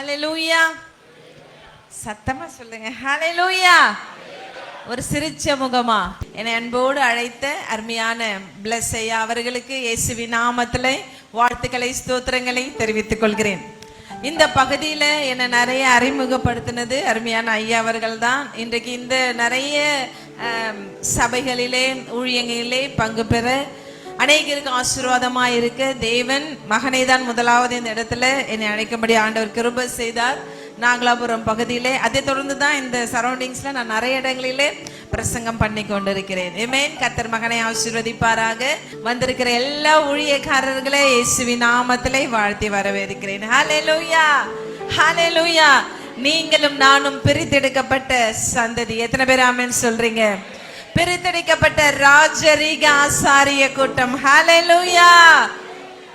ஹல்லேலூயா. சத்தமா சொல்லுங்க ஹல்லேலூயா. ஒரு சிரிச்ச முகமா என்னை அன்போடு அழைத்த அருமையான பிளஸ் ஐயா அவர்களுக்கு இயேசுவின் நாமத்திலே வாழ்த்துக்களை ஸ்தோத்திரங்களை தெரிவித்துக் கொள்கிறேன். இந்த பகுதியில என்னை நிறைய அறிமுகப்படுத்தினது அருமையான ஐயா அவர்கள் தான். இன்றைக்கு இந்த நிறைய சபைகளிலே ஊழியங்களிலே பங்கு பெற அநேகருக்கு ஆசீர்வாதமாக இருக்க தேவன் மகனை தான் முதலாவது இந்த இடத்துல என்னை அழைக்கும்படி ஆண்டவர் கிருபை செய்தார். நாகலாபுரம் பகுதியிலே அதை தொடர்ந்து தான் இந்த சரௌண்டிங்ஸ்ல நான் நிறைய இடங்களிலே பிரசங்கம் பண்ணி கொண்டிருக்கிறேன். ஆமென். கர்த்தர் மகனை ஆசீர்வதிப்பாராக. வந்திருக்கிற எல்லா ஊழியக்காரர்களே இயேசுவின் நாமத்திலே வாழ்த்தி வரவேற்கிறேன். ஹல்லேலூயா, ஹல்லேலூயா. நீங்களும் நானும் பிரித்தெடுக்கப்பட்ட சந்ததி. எத்தனை பேர் ஆமென் சொல்றீங்க? பிரித்தெடுக்கப்பட்ட ராஜரீக ஆசாரிய கூட்டம். ஹல்லேலூயா.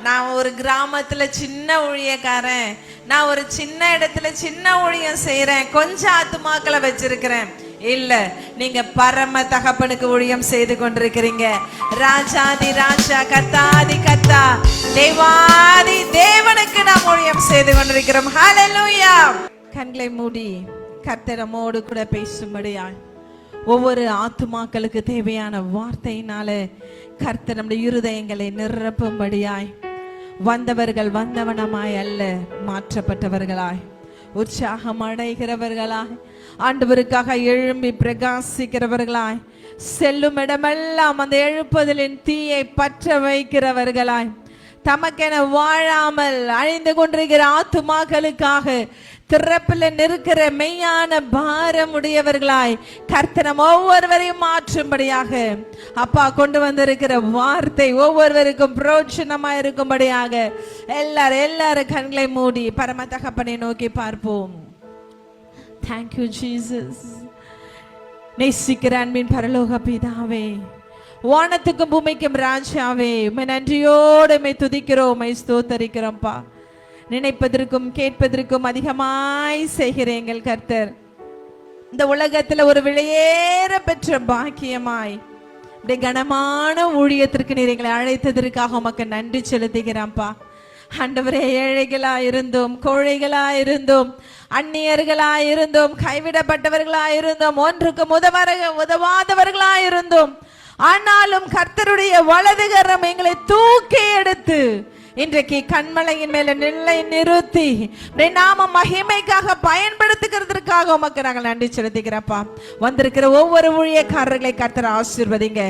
நான் ஒரு கிராமத்துல சின்ன ஊழியக்காரன், நான் ஒரு சின்ன இடத்துல சின்ன ஊழியம் செய்யறேன், கொஞ்சம் ஆத்துமாக்களை வச்சிருக்கிறேன். இல்ல, நீங்க பரம தகப்பனுக்கு ஊழியம் செய்து கொண்டிருக்கிறீங்க. ராஜாதி ராஜா, கத்தாதி கத்தா, தேவாதி தேவனுக்கு நாம் ஊழியம் செய்து கொண்டிருக்கிறோம். ஹல்லேலூயா. கண்களை மூடி கர்த்தர் நம்மோடு கூட பேசும்படியாய் ஒவ்வொரு ஆத்துமாக்களுக்கு தேவையான வார்த்தையினால கர்த்தர் நம்முடைய இருதயங்களை நிரப்பும்படியாய் வந்தவர்கள் வந்தவனமாய் அல்ல, மாற்றப்பட்டவர்களாய், உற்சாகம் அடைகிறவர்களாய், ஆண்டவருக்காக எழும்பி பிரகாசிக்கிறவர்களாய், செல்லும் இடமெல்லாம் அந்த எழுப்புதலின் தீயை பற்ற வைக்கிறவர்களாய், தமக்கென வாழாமல் அழிந்து கொண்டிருக்கிற ஆத்துமாக்களுக்காக திறப்பில் நிற்கிற மெய்யான பாரம் உடையவர்களாய் கர்த்தனம் ஒவ்வொருவரையும் மாற்றும்படியாக அப்பா கொண்டு வந்திருக்கிற வார்த்தை ஒவ்வொருவருக்கும் பிரோஜனமா இருக்கும்படியாக எல்லாரும் கண்களை மூடி பரம தகப்பனை நோக்கி பார்ப்போம். Thank you Jesus. நேசிக்கிற அன்பின் பரலோக பிதாவே, வானத்துக்கும் பூமிக்கும் ராஜாவே, உம்மை நன்றியோடு உம்மை துதிக்கிறோம், உம்மை ஸ்தோத்தரிக்கிறோம்ப்பா. நினைப்பதற்கும் கேட்பதற்கும் அதிகமாய் செய்கிற எங்கள் கர்த்தர், இந்த உலகத்துல ஒரு விலையேற பெற்ற பாக்கியமாய் இப்படி கனமான ஊழியத்திற்கு நீர் எங்களை அழைத்ததற்காக உமக்கு நன்றி செலுத்துகிறோம்ப்பா. ஆண்டவரே, ஏழைகளா இருந்தோம், கோழைகளா இருந்தோம், அந்நியர்களா இருந்தோம், கைவிடப்பட்டவர்களா இருந்தோம், ஒன்றுக்கு உதவாதவர்களா இருந்தோம். ஆனாலும் கர்த்தருடைய வலதுகரம் எங்களை தூக்கி எடுத்து இன்றைக்கு கண்மலையின் மேல நிலை நிறுத்தி நாம மகிமைக்காக பயன்படுத்துகிறதுக்காக உமக்கு நாங்கள் நன்றி செலுத்துகிறப்பா. வந்திருக்கிற ஒவ்வொரு ஊழியக்காரர்களை கர்த்தர் ஆசீர்வதிங்க.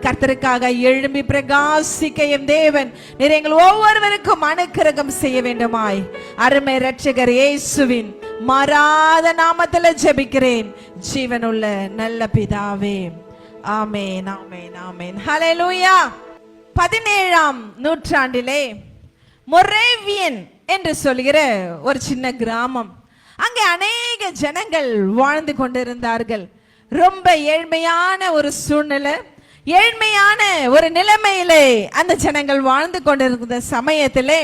கர்த்தருக்காக எழும்பி பிரகாசிக்கையும் தேவன் நீர் எங்கள் ஒவ்வொருவருக்கும் அனுக்கிரகம் செய்ய வேண்டுமாய் அருமை இரட்சகர் இயேசுவின் மாறாத நாமத்துல ஜெபிக்கிறேன் ஜீவனுள்ள நல்ல பிதாவே. ஆமென், ஆமென், ஆமென். ஹல்லேலூயா. 17ஆம் நூற்றாண்டிலே மொரேவியன் என்று சொல்கிற ஒரு சின்ன கிராமம், அங்கே அநேக ஜனங்கள் வாழ்ந்து கொண்டிருந்தார்கள். ரொம்ப ஏழ்மையான ஒரு சூழ்நிலை, ஏழ்மையான ஒரு நிலைமையிலே அந்த ஜனங்கள் வாழ்ந்து கொண்டிருந்த சமயத்திலே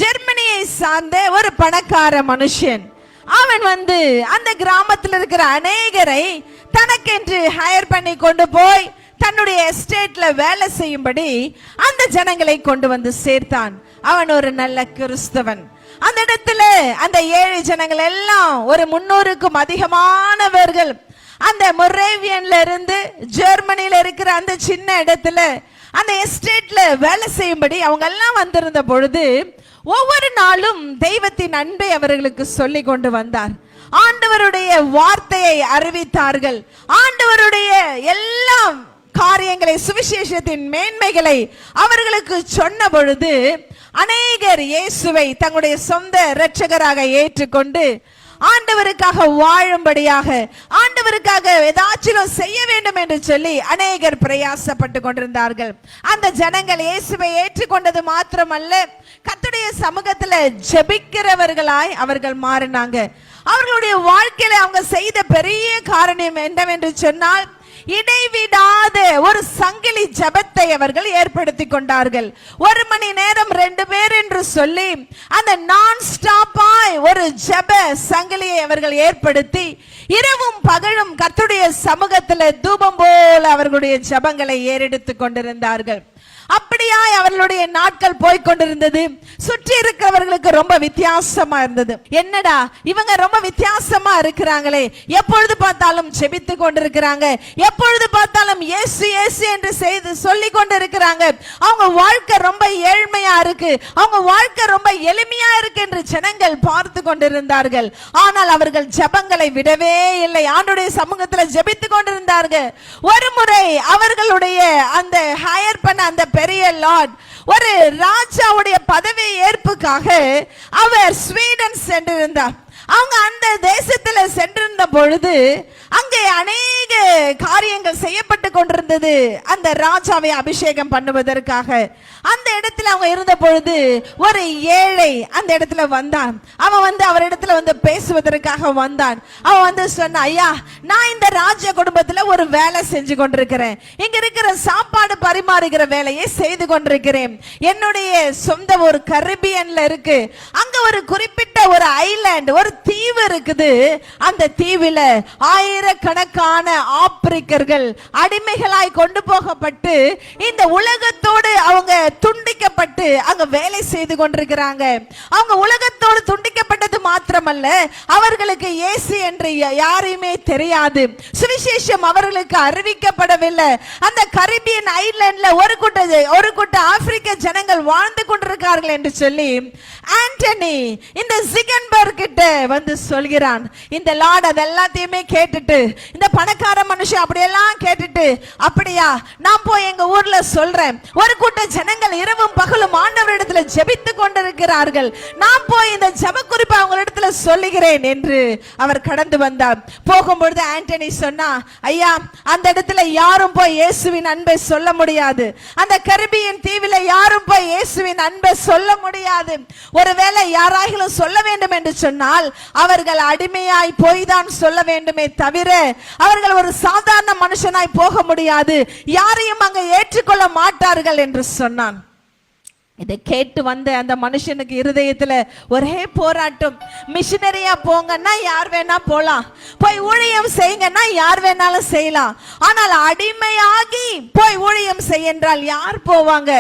ஜெர்மனியை சார்ந்த ஒரு பணக்கார மனுஷன், அவன் அந்த கிராமத்தில் இருக்கிற அநேகரை தனக்கென்று ஹயர் பண்ணி கொண்டு போய் தன்னுடைய எஸ்டேட்ல வேலை செய்யும்படி அந்த ஜனங்களை கொண்டு வந்து சேர்த்தான். அவன் ஒரு நல்ல கிறிஸ்தவன். அந்த இடத்துல அந்த ஏழை ஜனங்கள் எல்லாம் ஒரு 300க்கும் அதிகமானவர்கள் அந்த மொரேவியன்ல இருந்து ஜெர்மனியில இருக்கிற அந்த சின்ன இடத்துல அந்த எஸ்டேட்ல வேலை செய்யும்படி அவங்க எல்லாம் வந்திருந்த பொழுது ஒவ்வொரு நாளும் தெய்வத்தின் அன்பை அவர்களுக்கு சொல்லி கொண்டு வந்தார். ஆண்டவருடைய வார்த்தையை அறிவித்தார்கள். ஆண்டவருடைய எல்லாம் காரியங்களை, சுவிசேஷத்தின் மேன்மைகளை அவர்களுக்கு சொன்ன பொழுது அநேகர் இயேசுவை தங்களுடைய சொந்த இரட்சகராக ஏற்றுக்கொண்டு ஆண்டவருக்காக வாழும்படியாக, ஆண்டவருக்காக ஏதாச்சும் செய்ய வேண்டும் என்று சொல்லி அநேகர் பிரயாசப்பட்டு கொண்டிருந்தார்கள். அந்த ஜனங்கள் இயேசுவை ஏற்றுக்கொண்டது மாத்திரமல்ல, கர்த்தருடைய சமூகத்துல ஜெபிக்கிறவர்களாய் அவர்கள் மாறினாங்க. அவர்களுடைய வாழ்க்கையில அவங்க செய்த பெரிய காரணம் என்னவென்று சொன்னால், இடைவிடாத ஒரு சங்கிலி ஜபத்தை அவர்கள் ஏற்படுத்தி கொண்டார்கள். 1 மணி நேரம் 2 பேர் என்று சொல்லி அந்த நான் ஸ்டாப்பாய் ஒரு ஜப சங்கிலியை அவர்கள் ஏற்படுத்தி இரவும் பகலும் கர்த்தருடைய சமூகத்தில் தூபம் போல அவர்களுடைய ஜபங்களை ஏறெடுத்து கொண்டிருந்தார்கள். அப்படியாய் அவர்களுடைய நாட்கள் போய்கொண்டிருந்தது. சுற்றி இருக்கிறவர்களுக்கு ரொம்ப வித்தியாசமா இருந்தது. என்னடா இவங்க ரொம்ப வித்தியாசமா இருக்கிறாங்களே, எப்பொழுது பார்த்தாலும் செபித்து கொண்டிருக்கிறாங்க, எப்பொழுது பார்த்தாலும் இயேசு இயேசு என்று சொல்லி கொண்டிருக்கிறாங்க, அவங்க வாழ்க்கை ரொம்ப ஏழ்மையா இருக்கு, அவங்க வாழ்க்கை ரொம்ப எளிமையா இருக்கு என்று ஜனங்கள் பார்த்து கொண்டிருந்தார்கள். ஆனால் அவர்கள் ஜெபங்களை விடவே இல்லை, ஆண்டவருடைய சமூகத்தில் ஜெபித்து கொண்டிருந்தார்கள். ஒரு முறை அவர்களுடைய அந்த ஹையர் பண்ண அந்த பெரிய லார்ட் ஒரு ராஜாவுடைய பதவி ஏற்புக்காக அவர் ஸ்வீடன் சென்றிருந்தார். அவங்க அந்த தேசத்துல சென்றிருந்த பொழுது அங்கே அநேக காரியங்கள் செய்யப்பட்டு கொண்டிருந்தது. அந்த ராஜாவை அபிஷேகம் பண்ணுவதற்காக அந்த இடத்துல அவங்க இருந்த பொழுது ஒரு ஏழை அந்த இடத்துல வந்தான். அவன் வந்து அவர் இடத்துல வந்து பேசுவதற்காக வந்தான். அவன் வந்து சொன்னான், ஐயா, நான் இந்த ராஜ குடும்பத்துல ஒரு வேலை செஞ்சு கொண்டிருக்கிறேன், இங்க இருக்கிற சாப்பாடு பரிமாறுகிற வேலையை செய்து கொண்டிருக்கிறேன். என்னுடைய சொந்த ஒரு கரிபியன்ல இருக்கு, அங்க ஒரு குறிப்பிட்ட ஒரு ஐலாண்ட், ஒரு தீவு இருக்குது. அந்த தீவில ஆயிரக்கணக்கான ஆப்பிரிக்கர்கள் அடிமைகளாய் கொண்டு போகப்பட்டு இந்த உலகத்தோடு அவங்க துண்டிக்கப்பட்டு அங்க வேலை செய்து கொண்டிருக்கிறாங்க. அவங்க உலகத்தோடு துண்டிக்கப்பட்டது மாத்திரமல்ல, அவர்களுக்கு இயேசு என்று யாரையுமே தெரியாது, சுவிசேஷம் அவர்களுக்கு அறிவிக்கப்படவில்லை. அந்த கரிபியன் ஐலாண்ட்ல ஒரு கூட்ட ஆப்பிரிக்க ஜனங்கள் வாழ்ந்து கொண்டிருக்கிறார்கள் என்று சொல்லி ஆண்டனி இந்த சிகன்பர்க் கிட்ட வந்து சொல்கிறான். இந்த லார்ட் அதெல்லாத்தையுமே கேட்டுட்டு, இந்த பணக்கார மனுஷன் அப்படியெல்லாம் கேட்டுட்டு, அப்படியா, நான் போய் எங்க ஊர்ல சொல்றேன், ஒரு கூட்ட ஜனங்கள் இரவும் பகலும் ஆண்டவரிடத்துல ஜெபித்து கொண்டிருக்கிறார்கள், நான் போய் இந்த ஜெப குறிப்பை அவங்களிடத்துல சொல்லுகிறேன் என்று அவர் கடந்து வந்தார். போகும்பொழுது ஆண்டனி சொன்னா, ஐயா, அந்த இடத்துல யாரும் போய் இயேசுவின் அன்பை சொல்ல முடியாது, அந்த கரிபியன் தீவில யாரும் போய் இயேசுவின் அன்பை சொல்ல முடியாது. ஒருவேளை யாராகிலும் சொல்ல வேண்டும் என்று சொன்னால் அவர்கள் அடிமையாய் போய் தான் சொல்ல வேண்டுமே தவிர அவர்கள் ஒரு சாதாரண மனுஷனாய் போக முடியாது, யாரையும் அங்க ஏற்றுக்கொள்ள மாட்டார்கள் என்று சொன்னான். இதை கேட்டு வந்த அந்த மனுஷனுக்கு இருதயத்துல ஒரே போராட்டம். மிஷினரியா போங்கன்னா யார் வேணா போலாம், போய் ஊழியம் செய்யுங்கன்னா யார் வேணாலும் செய்யலாம், ஆனால் அடிமையாகி போய் ஊழியம் செய்ய என்றால் யார் போவாங்க?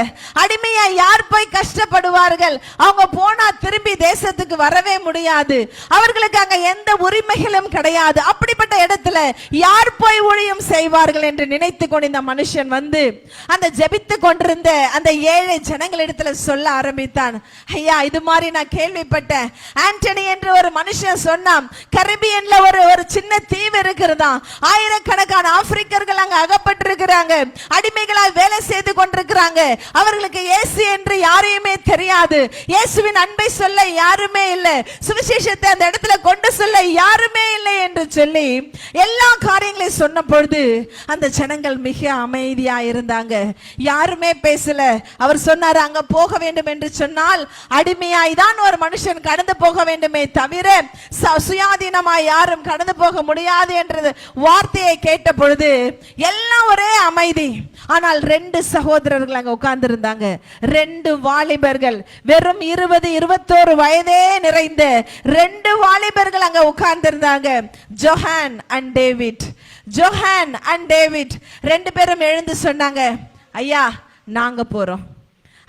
அடிமையா யார் போய் கஷ்டப்படுவார்கள்? அவங்க போனா திரும்பி தேசத்துக்கு வரவே முடியாது, அவர்களுக்கு அங்க எந்த உரிமைகளும் கிடையாது. அப்படிப்பட்ட இடத்துல யார் போய் ஊழியம் செய்வார்கள் என்று நினைத்து கொண்டு இந்த மனுஷன் வந்து அந்த ஜெபித்து கொண்டிருந்த அந்த ஏழை ஜனங்களிடத்துல சொல்ல ஆரம்பித்தான். ஐயா, இது மாதிரி நான் கேள்விப்பட்டேன், ஆண்டனி என்று ஒரு மனுஷன் சொன்னான், கரிபியன்ல ஒரு சின்ன தீவு இருக்கிறதா, ஆயிரக்கணக்கான ஆப்பிரிக்கர்கள் அங்க அகப்பட்டிருக்கிறாங்க, அடிமைகளாய் வேலை செய்து கொண்டிருக்கிறாங்க, அவர்களுக்கு இயேசு என்று யாரையுமே தெரியாது, இயேசுவின் அன்பை சொல்ல யாருமே இல்லை, சுவிசேஷத்தை அந்த இடத்துல கொண்டு சொல்ல யாருமே இல்லை என்று சொல்லி எல்லா காரியங்களையும் சொன்ன பொழுது அந்த ஜனங்கள் மிக அமைதியா இருந்தாங்க, யாருமே பேசல. அவர் சொன்னார், அங்க போக வேண்டும் என்று சொன்னால் அடிமையாய் தான் ஒரு மனுஷன் கடந்து போக வேண்டுமே தவிர சுயாதீனமாய் யாரும் கடந்து போக முடியாது என்ற வார்த்தையை கேட்ட பொழுது எல்லாம் ஒரே அமைதி. ஆனால் ரெண்டு சகோதரர்கள் அங்க உட்கார்ந்து இருந்தாங்க, ரெண்டு வாலிபர்கள், வெறும் 20-21 வயதே நிறைந்த ரெண்டு வாலிபர்கள் அங்க உட்கார்ந்து இருந்தாங்க. Johann and David. Johann and David ரெண்டு பேரும் எழுந்து சொன்னாங்க, ஐயா, நாங்க போறோம்,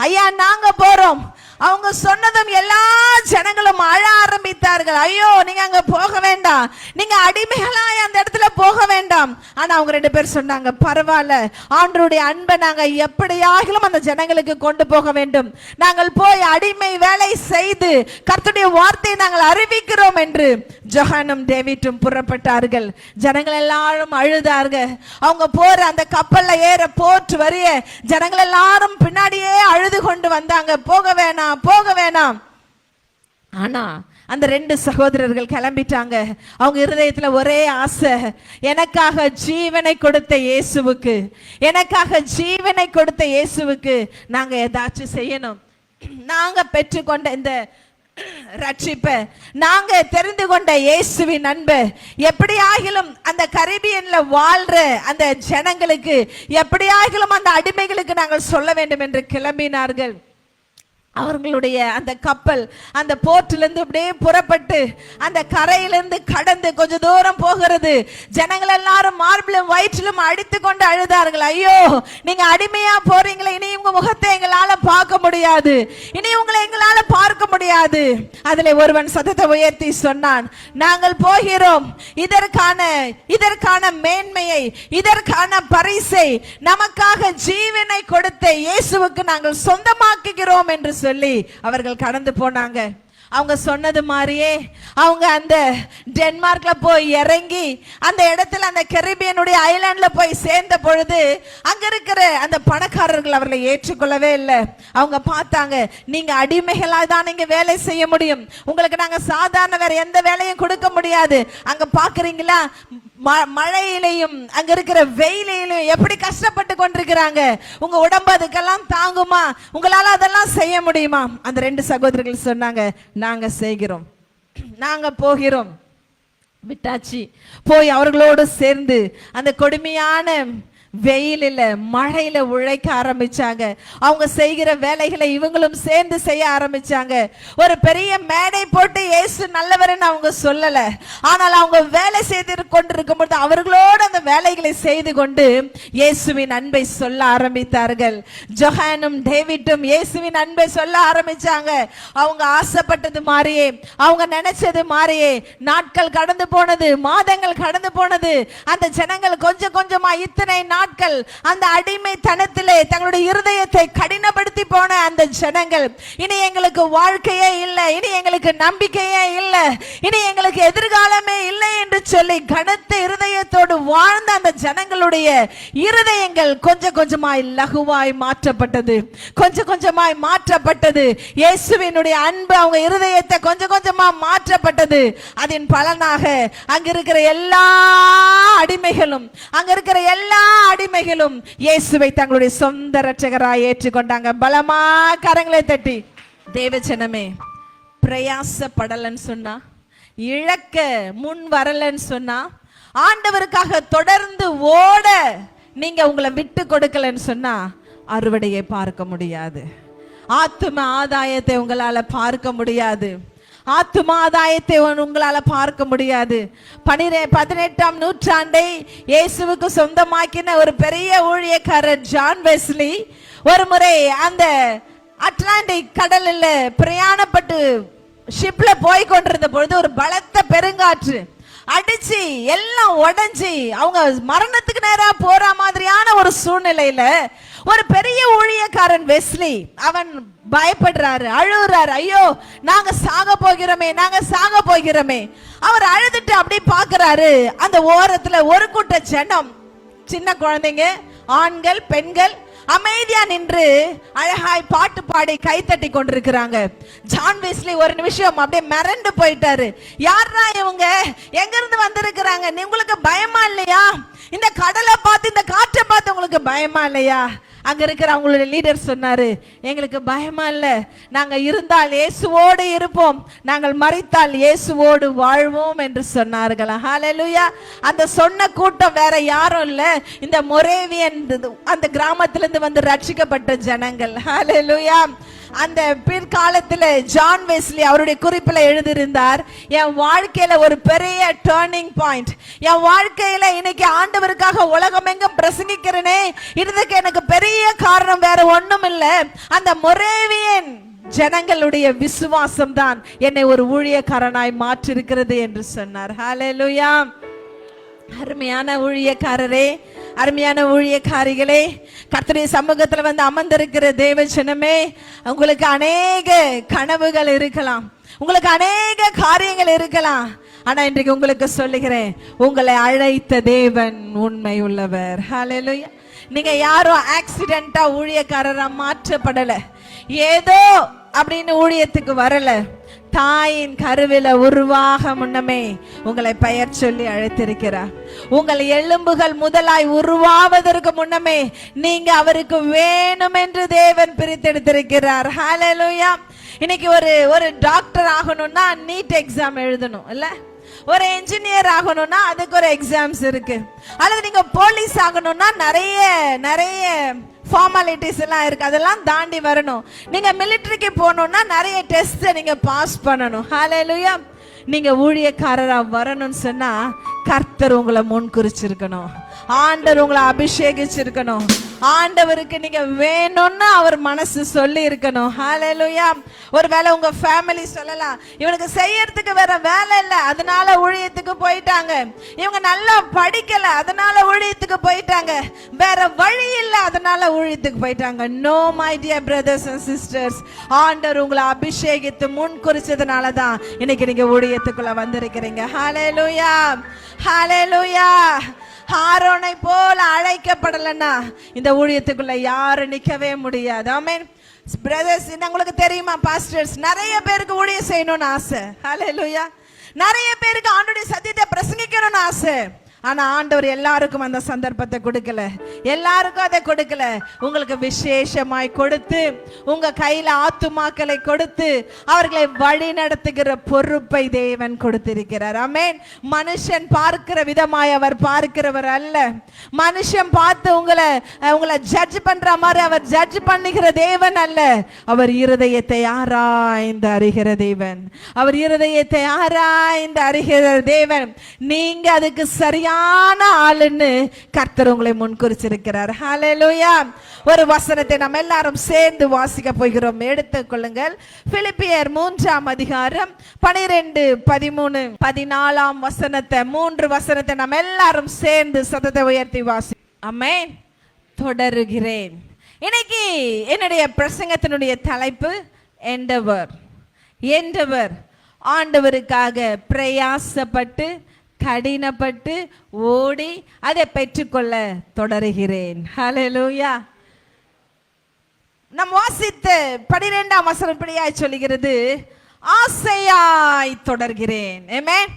ஐயா, நாங்க போறோம். அவங்க சொன்னதும் எல்லா ஜனங்களும் அழ ஆரம்பித்தார்கள். ஐயோ, நீங்க அங்க போக வேண்டாம், நீங்க அடிமைகளாய் அந்த இடத்துல போக வேண்டாம். ஆனா அவங்க ரெண்டு பேர் சொன்னாங்க, பரவாயில்ல, ஆண்டவருடைய அன்பை நாங்க எப்படியாகிலும் அந்த ஜனங்களுக்கு கொண்டு போக வேண்டும், நாங்கள் போய் அடிமை வேலை செய்து கர்த்தருடைய வார்த்தையை நாங்கள் அறிவிக்கிறோம் என்று ஜோஹானும் டேவிட்டும் புறப்பட்டார்கள். ஜனங்கள் எல்லாரும் அழுதார்கள். அவங்க போற அந்த கப்பல்ல ஏற போட்டு வரிய ஜனங்கள் எல்லாரும் பின்னாடியே அழுது கொண்டு வந்தாங்க, போக வேணாம், போக வேணாம். ஆனா அந்த ரெண்டு சகோதரர்கள் கிளம்பிட்டாங்க. அவங்க இருதயத்துல ஒரே ஆசை, எனக்காக ஜீவனை கொடுத்த இயேசுவுக்கு, எனக்காக ஜீவனை கொடுத்த இயேசுவுக்கு நாங்க ஏதாச்சும் செய்யணும். நாங்க பெற்றுக்கொண்ட இந்த ரட்சிப்பை, நாங்க தெரிந்து கொண்ட இயேசுவின் அன்பை எப்படியாகிலும் அந்த கரிபியன்ல வாழ்ற அந்த ஜனங்களுக்கு, எப்படியாகிலும் அந்த அடிமைகளுக்கு நாங்கள் சொல்ல வேண்டும் என்று கிளம்பினார்கள். அவர்களுடைய அந்த கப்பல் அந்த போர்ட்டிலிருந்து அப்படியே புறப்பட்டு அந்த கரையிலிருந்து கடந்து கொஞ்ச தூரம் போகிறது. ஜனங்கள் எல்லாரும் மார்பிலும் வயிற்றிலும் அடித்து கொண்டு அழுதார்கள். ஐயோ, நீங்க அடிமையா போறீங்களே, இனி உங்க முகத்தை எங்களால பார்க்க முடியாது, இனி உங்களை எங்களால பார்க்க முடியாது. அதிலே ஒருவன் சத்தத்தை உயர்த்தி சொன்னான், நாங்கள் போகிறோம், இதற்கான மேன்மையை, இதற்கான பரிசை நமக்காக ஜீவனை கொடுத்த இயேசுவுக்கு நாங்கள் சொந்தமாக்குகிறோம் என்று சொல்லி அவர்கள் கடந்து போனாங்க. அவங்க சொன்னது மாதிரியே அவங்க அந்த டென்மார்க்ல போய் இறங்கி அந்த இடத்துல அந்த கரிபியனுடைய ஐலாண்ட்ல போய் சேர்ந்த பொழுது அங்க இருக்கிற அந்த பணக்காரர்கள் அவர்களை ஏற்றுக்கொள்ளவே இல்லை. அவங்க பார்த்தாங்க, நீங்க அடிமைகளா தான் நீங்க வேலை செய்ய முடியும், உங்களுக்கு நாங்க சாதாரண வேற எந்த வேலையும் கொடுக்க முடியாது. அங்க பாக்குறீங்களா, மழையிலையும் அங்க இருக்கிற வெயிலையிலும் எப்படி கஷ்டப்பட்டு கொண்டிருக்கிறாங்க, உங்க உடம்பு அதுக்கெல்லாம் தாங்குமா, உங்களால அதெல்லாம் செய்ய முடியுமா? அந்த 2 சகோதரர்கள் சொன்னாங்க, நாங்க செய்கிறோம், நாங்க போகிறோம். விட்டாச்சு. போய் அவர்களோடு சேர்ந்து அந்த கொடுமையான வெயிலில மழையில உழைக்க ஆரம்பிச்சாங்க. அவங்க செய்கிற வேலைகளை இவங்களும் சேர்ந்து செய்ய ஆரம்பிச்சாங்க. ஒரு பெரிய மேடை போட்டு இயேசு நல்லவர்னு அவங்க சொல்லல, ஆனால் அவங்க வேலை செய்து கொண்டிருக்கும் பொழுது அவர்களோடு அந்த வேலைகளை செய்து கொண்டு இயேசுவின் அன்பை சொல்ல ஆரம்பித்தார்கள். ஜொஹானும் டேவிட்டும் இயேசுவின் அன்பை சொல்ல ஆரம்பிச்சாங்க. அவங்க ஆசைப்பட்டது மாதிரியே, அவங்க நினைச்சது மாதிரியே நாட்கள் கடந்து போனது, மாதங்கள் கடந்து போனது. அந்த ஜனங்கள் கொஞ்சம் கொஞ்சமா இத்தனை நாட்கள் அந்த அடிமைத்தனத்திலே தங்களுடைய இருதயத்தை கடினப்படுத்தி போன அந்த ஜனங்கள், இனி எங்களுக்கு வாழ்க்கையே இல்லை, இனி எங்களுக்கு நம்பிக்கையே இல்லை, இனி எங்களுக்கு எதிர்காலமே இல்லை என்று சொல்லி கனத்த இருதயத்தோடு வாழ்ந்த அந்த ஜனங்களுடைய இருதயங்கள் கொஞ்சம் கொஞ்சமாய் லகுவாய் மாற்றப்பட்டது, கொஞ்சம் கொஞ்சமாய் மாற்றப்பட்டது. இயேசுவினுடைய அன்பு அவங்க இருதயத்தை கொஞ்சம் கொஞ்சமா மாற்றப்பட்டது. அதன் பலனாக அங்க இருக்கிற எல்லா அடிமைகளும், அங்க இருக்கிற எல்லா அடிமைகளும் இயேசுவை தங்களுடைய சொந்த இரட்சகராய் ஏற்றுக்கொண்டாங்க. பலமா கரங்களை தட்டி, தேவஜனமே, பிரயாசப்படலன்னு சொன்னா, இழக்க முன் வரலன்னு சொன்னா, ஆண்டவருக்காக தொடர்ந்து ஓட நீங்க உங்களை விட்டு கொடுக்கலன்னு சொன்னா அறுவடையை பார்க்க முடியாது, ஆத்தும ஆதாயத்தை உங்களால பார்க்க முடியாது, ஆத்தும ஆதாயத்தை உங்களால பார்க்க முடியாது. 18ஆம் நூற்றாண்டை இயேசுவுக்கு சொந்தமாக்கின ஒரு பெரிய ஊழியக்காரர் ஜான் வெஸ்லி ஒரு முறை அந்த அட்லாண்டிக் கடலில் பிரயாணப்பட்டு ஷிப்ல போய் கொண்டிருந்த பொழுது ஒரு பலத்த பெருங்காற்று அடிச்சு எல்லாம் உடைஞ்சி அவங்க மரணத்துக்கு நேரா போற மாதிரியான ஒரு சூழ்நிலையில ஒரு பெரிய ஊழியக்காரன் வெஸ்லி அவன் பயப்படுறாரு, அழுறாரு. ஐயோ, நாங்க சாக போகிறோமே, நாங்க சாக போகிறோமே. அவர் அழுதுட்டு அப்படி பாக்குறாரு. அந்த ஓரத்துல ஒரு கூட்ட ஜனம், சின்ன குழந்தைங்க, ஆண்கள், பெண்கள் அமைதியா நின்று அழகாய் பாட்டு பாடி கைத்தட்டி கொண்டிருக்கிறாங்க. ஜான் வெஸ்லி ஒரு நிமிஷம் அப்படியே மிரண்டு போயிட்டாரு. யாரா இவங்க, எங்க இருந்து வந்திருக்கிறாங்க, உங்களுக்கு பயமா இல்லையா? இந்த கடலை பார்த்து, இந்த காற்றை பார்த்து உங்களுக்கு பயமா இல்லையா? அங்க இருக்கிற அவங்களுடைய லீடர் சொன்னாரு, எங்களுக்கு பயமா இல்ல, நாங்க இருந்தால் இயேசுவோடு இருப்போம், நாங்கள் மரித்தால் இயேசுவோடு வாழ்வோம் என்று சொன்னார்கள். ஹல்லேலூயா. அந்த சொன்ன கூட்டம் வேற யாரும் இல்ல, இந்த மொரேவியன் அந்த கிராமத்திலிருந்து வந்து ரட்சிக்கப்பட்ட ஜனங்கள். ஹல்லேலூயா. அந்த பிற்காலத்தில் ஜான் வெஸ்லி அவருடைய குறிப்பில் எழுதியிருந்தார், என் வாழ்க்கையில ஒரு பெரிய டர்னிங் பாயிண்ட், என் வாழ்க்கையில இன்னைக்கு ஆண்டவருக்காக உலகமெங்கும் பிரசங்கிக்கிறேனே, இதுக்கு எனக்கு பெரிய காரணம் வேற ஒண்ணும் இல்ல, அந்த மொரேவியன் ஜனங்களுடைய விசுவாசம் தான் என்னை ஒரு ஊழியக்காரனாய் மாற்றிருக்கிறது என்று சொன்னார். ஹல்லேலூயா. அருமையான ஊழியக்காரரே, அருமையான ஊழியக்காரிகளே, கர்த்தருடைய சமூகத்துல வந்து அமர்ந்திருக்கிற தேவஜனமே, உங்களுக்கு அநேக கனவுகள் இருக்கலாம், உங்களுக்கு அநேக காரியங்கள் இருக்கலாம். ஆனா இன்றைக்கு உங்களுக்கு சொல்லுகிறேன், உங்களை அழைத்த தேவன் உண்மை உள்ளவர். ஹல்லேலூயா. நீங்க யாரும் ஆக்சிடென்டா ஊழியக்காரரா மாற்றப்படல, ஏதோ அப்படின்னு ஊழியத்துக்கு வரல. தாயின் கருவில உருவாக முன்னமே உங்களை பெயர் சொல்லி அழைத்திருக்கிறார். உங்கள் எலும்புகள் முதலாய் உருவாவதற்கு முன்னமே நீங்க அவருக்கு வேணும் என்று தேவன் பிரித்தெடுத்திருக்கிறார். ஹல்லேலூயா. இன்னைக்கு ஒரு டாக்டர் ஆகணும்னா நீட் எக்ஸாம் எழுதணும் இல்ல, ஒரு என்ஜினியர் ஆகணும்னா அதுக்கு ஒரு எக்ஸாம்ஸ் இருக்கு, அல்லது நீங்க போலீஸ் ஆகணும்னா நிறைய ஃபார்மாலிட்டிஸ் எல்லாம் இருக்கு, அதெல்லாம் தாண்டி வரணும். நீங்க மிலிட்டரிக்கு போகணும்னா நிறைய டெஸ்ட் நீங்க பாஸ் பண்ணணும். ஹல்லேலூயா. நீங்க ஊழியக்காரரா வரணும்னு சொன்னா கர்த்தர் உங்களை முன் குறிச்சிருக்கணும், ஆண்டவர் உங்களை அபிஷேகிச்சிருக்கணும், ஆண்டவருக்கு நீங்க வேணும்னு அவர் மனசு சொல்லி இருக்கணும். ஹல்லேலூயா. ஒருவேளை உங்க ஃபேமிலி சொல்லலாம், இவனுக்கு செய்யறதுக்கு வேற வேலை இல்லை அதனால ஊழியத்துக்கு போயிட்டாங்க, இவங்க நல்லா படிக்கல அதனால ஊழியத்துக்கு போயிட்டாங்க, வேற வழி இல்லை அதனால ஊழியத்துக்கு போயிட்டாங்க. No my dear brothers and sisters, ஆண்டவர் உங்களை அபிஷேகித்து முன் குறிச்சதுனால தான் இன்னைக்கு நீங்க ஊழியத்துக்குள்ள வந்திருக்கிறீங்க. ஹல்லேலூயா, ஹல்லேலூயா. ஆரோனை போல அழைக்கப்படலன்னா இந்த ஊழியத்துக்குள்ள யாரும் நிக்கவே முடியாது. ஆமென். பிரதர்ஸ், உங்களுக்கு தெரியுமா பாஸ்டர்ஸ், நிறைய பேருக்கு ஊழியம் செய்யணும்னு ஆசை. ஹல்லேலூயா. நிறைய பேருக்கு ஆண்டவருடைய சத்தியத்தை பிரசங்கிக்கணும்னு ஆசை. ஆனா ஆண்டவர் எல்லாருக்கும் அந்த சந்தர்ப்பத்தை கொடுக்கல, எல்லாருக்கும் அதை கொடுக்கல. உங்களுக்கு விசேஷமாய் கொடுத்து, உங்க கையில ஆத்துமாக்களை கொடுத்து அவர்களை வழி நடத்துகிற பொறுப்பை தேவன் கொடுத்திருக்கிறார். ஆமென். மனுஷன் பார்க்கிற விதமாய் அவர் பார்க்கிறவர் அல்ல. மனுஷன் பார்த்து உங்களை ஜட்ஜ் பண்ற மாதிரி அவர் ஜட்ஜ் பண்ணுகிற தேவன் அல்ல. அவர் இருதயத்தை ஆராய்ந்து அறிகிற தேவன், அவர் இருதயத்தை ஆராய்ந்து அறிகிற தேவன். நீங்க அதுக்கு சரியா ஆளுன்னு கர்த்தர் உங்களை முன்குறிச்சிருக்கிறார். ஹல்லேலூயா. ஒரு வசனத்தை நம்ம எல்லாரும் சேர்ந்து வாசிக்க போகிறோம். எடுத்துக் கொள்ளுங்கள். பிலிப்பியர் 3ஆம் அதிகாரம் 12, 13, 14 வசனத்தை, 3 வசனத்தை நம்ம எல்லாரும் சேர்ந்து சத்தத்தை உயர்த்தி வாசி. ஆமென். தொடருகிறேன். இன்னைக்கு என்னுடைய பிரசங்கத்தினுடைய தலைப்பு எண்டவர். எண்டவர். ஆண்டவருக்காக பிரயாசப்பட்டு கடினப்பட்டு ஓடி அதை பெற்றுக்கொள்ள தொடருகிறேன். ஹல்லேலூயா. நம் வாசித்த 12ஆம் வசனம் இப்படியாய் சொல்லுகிறது, ஆசையாய் தொடர்கிறேன். ஆமென்.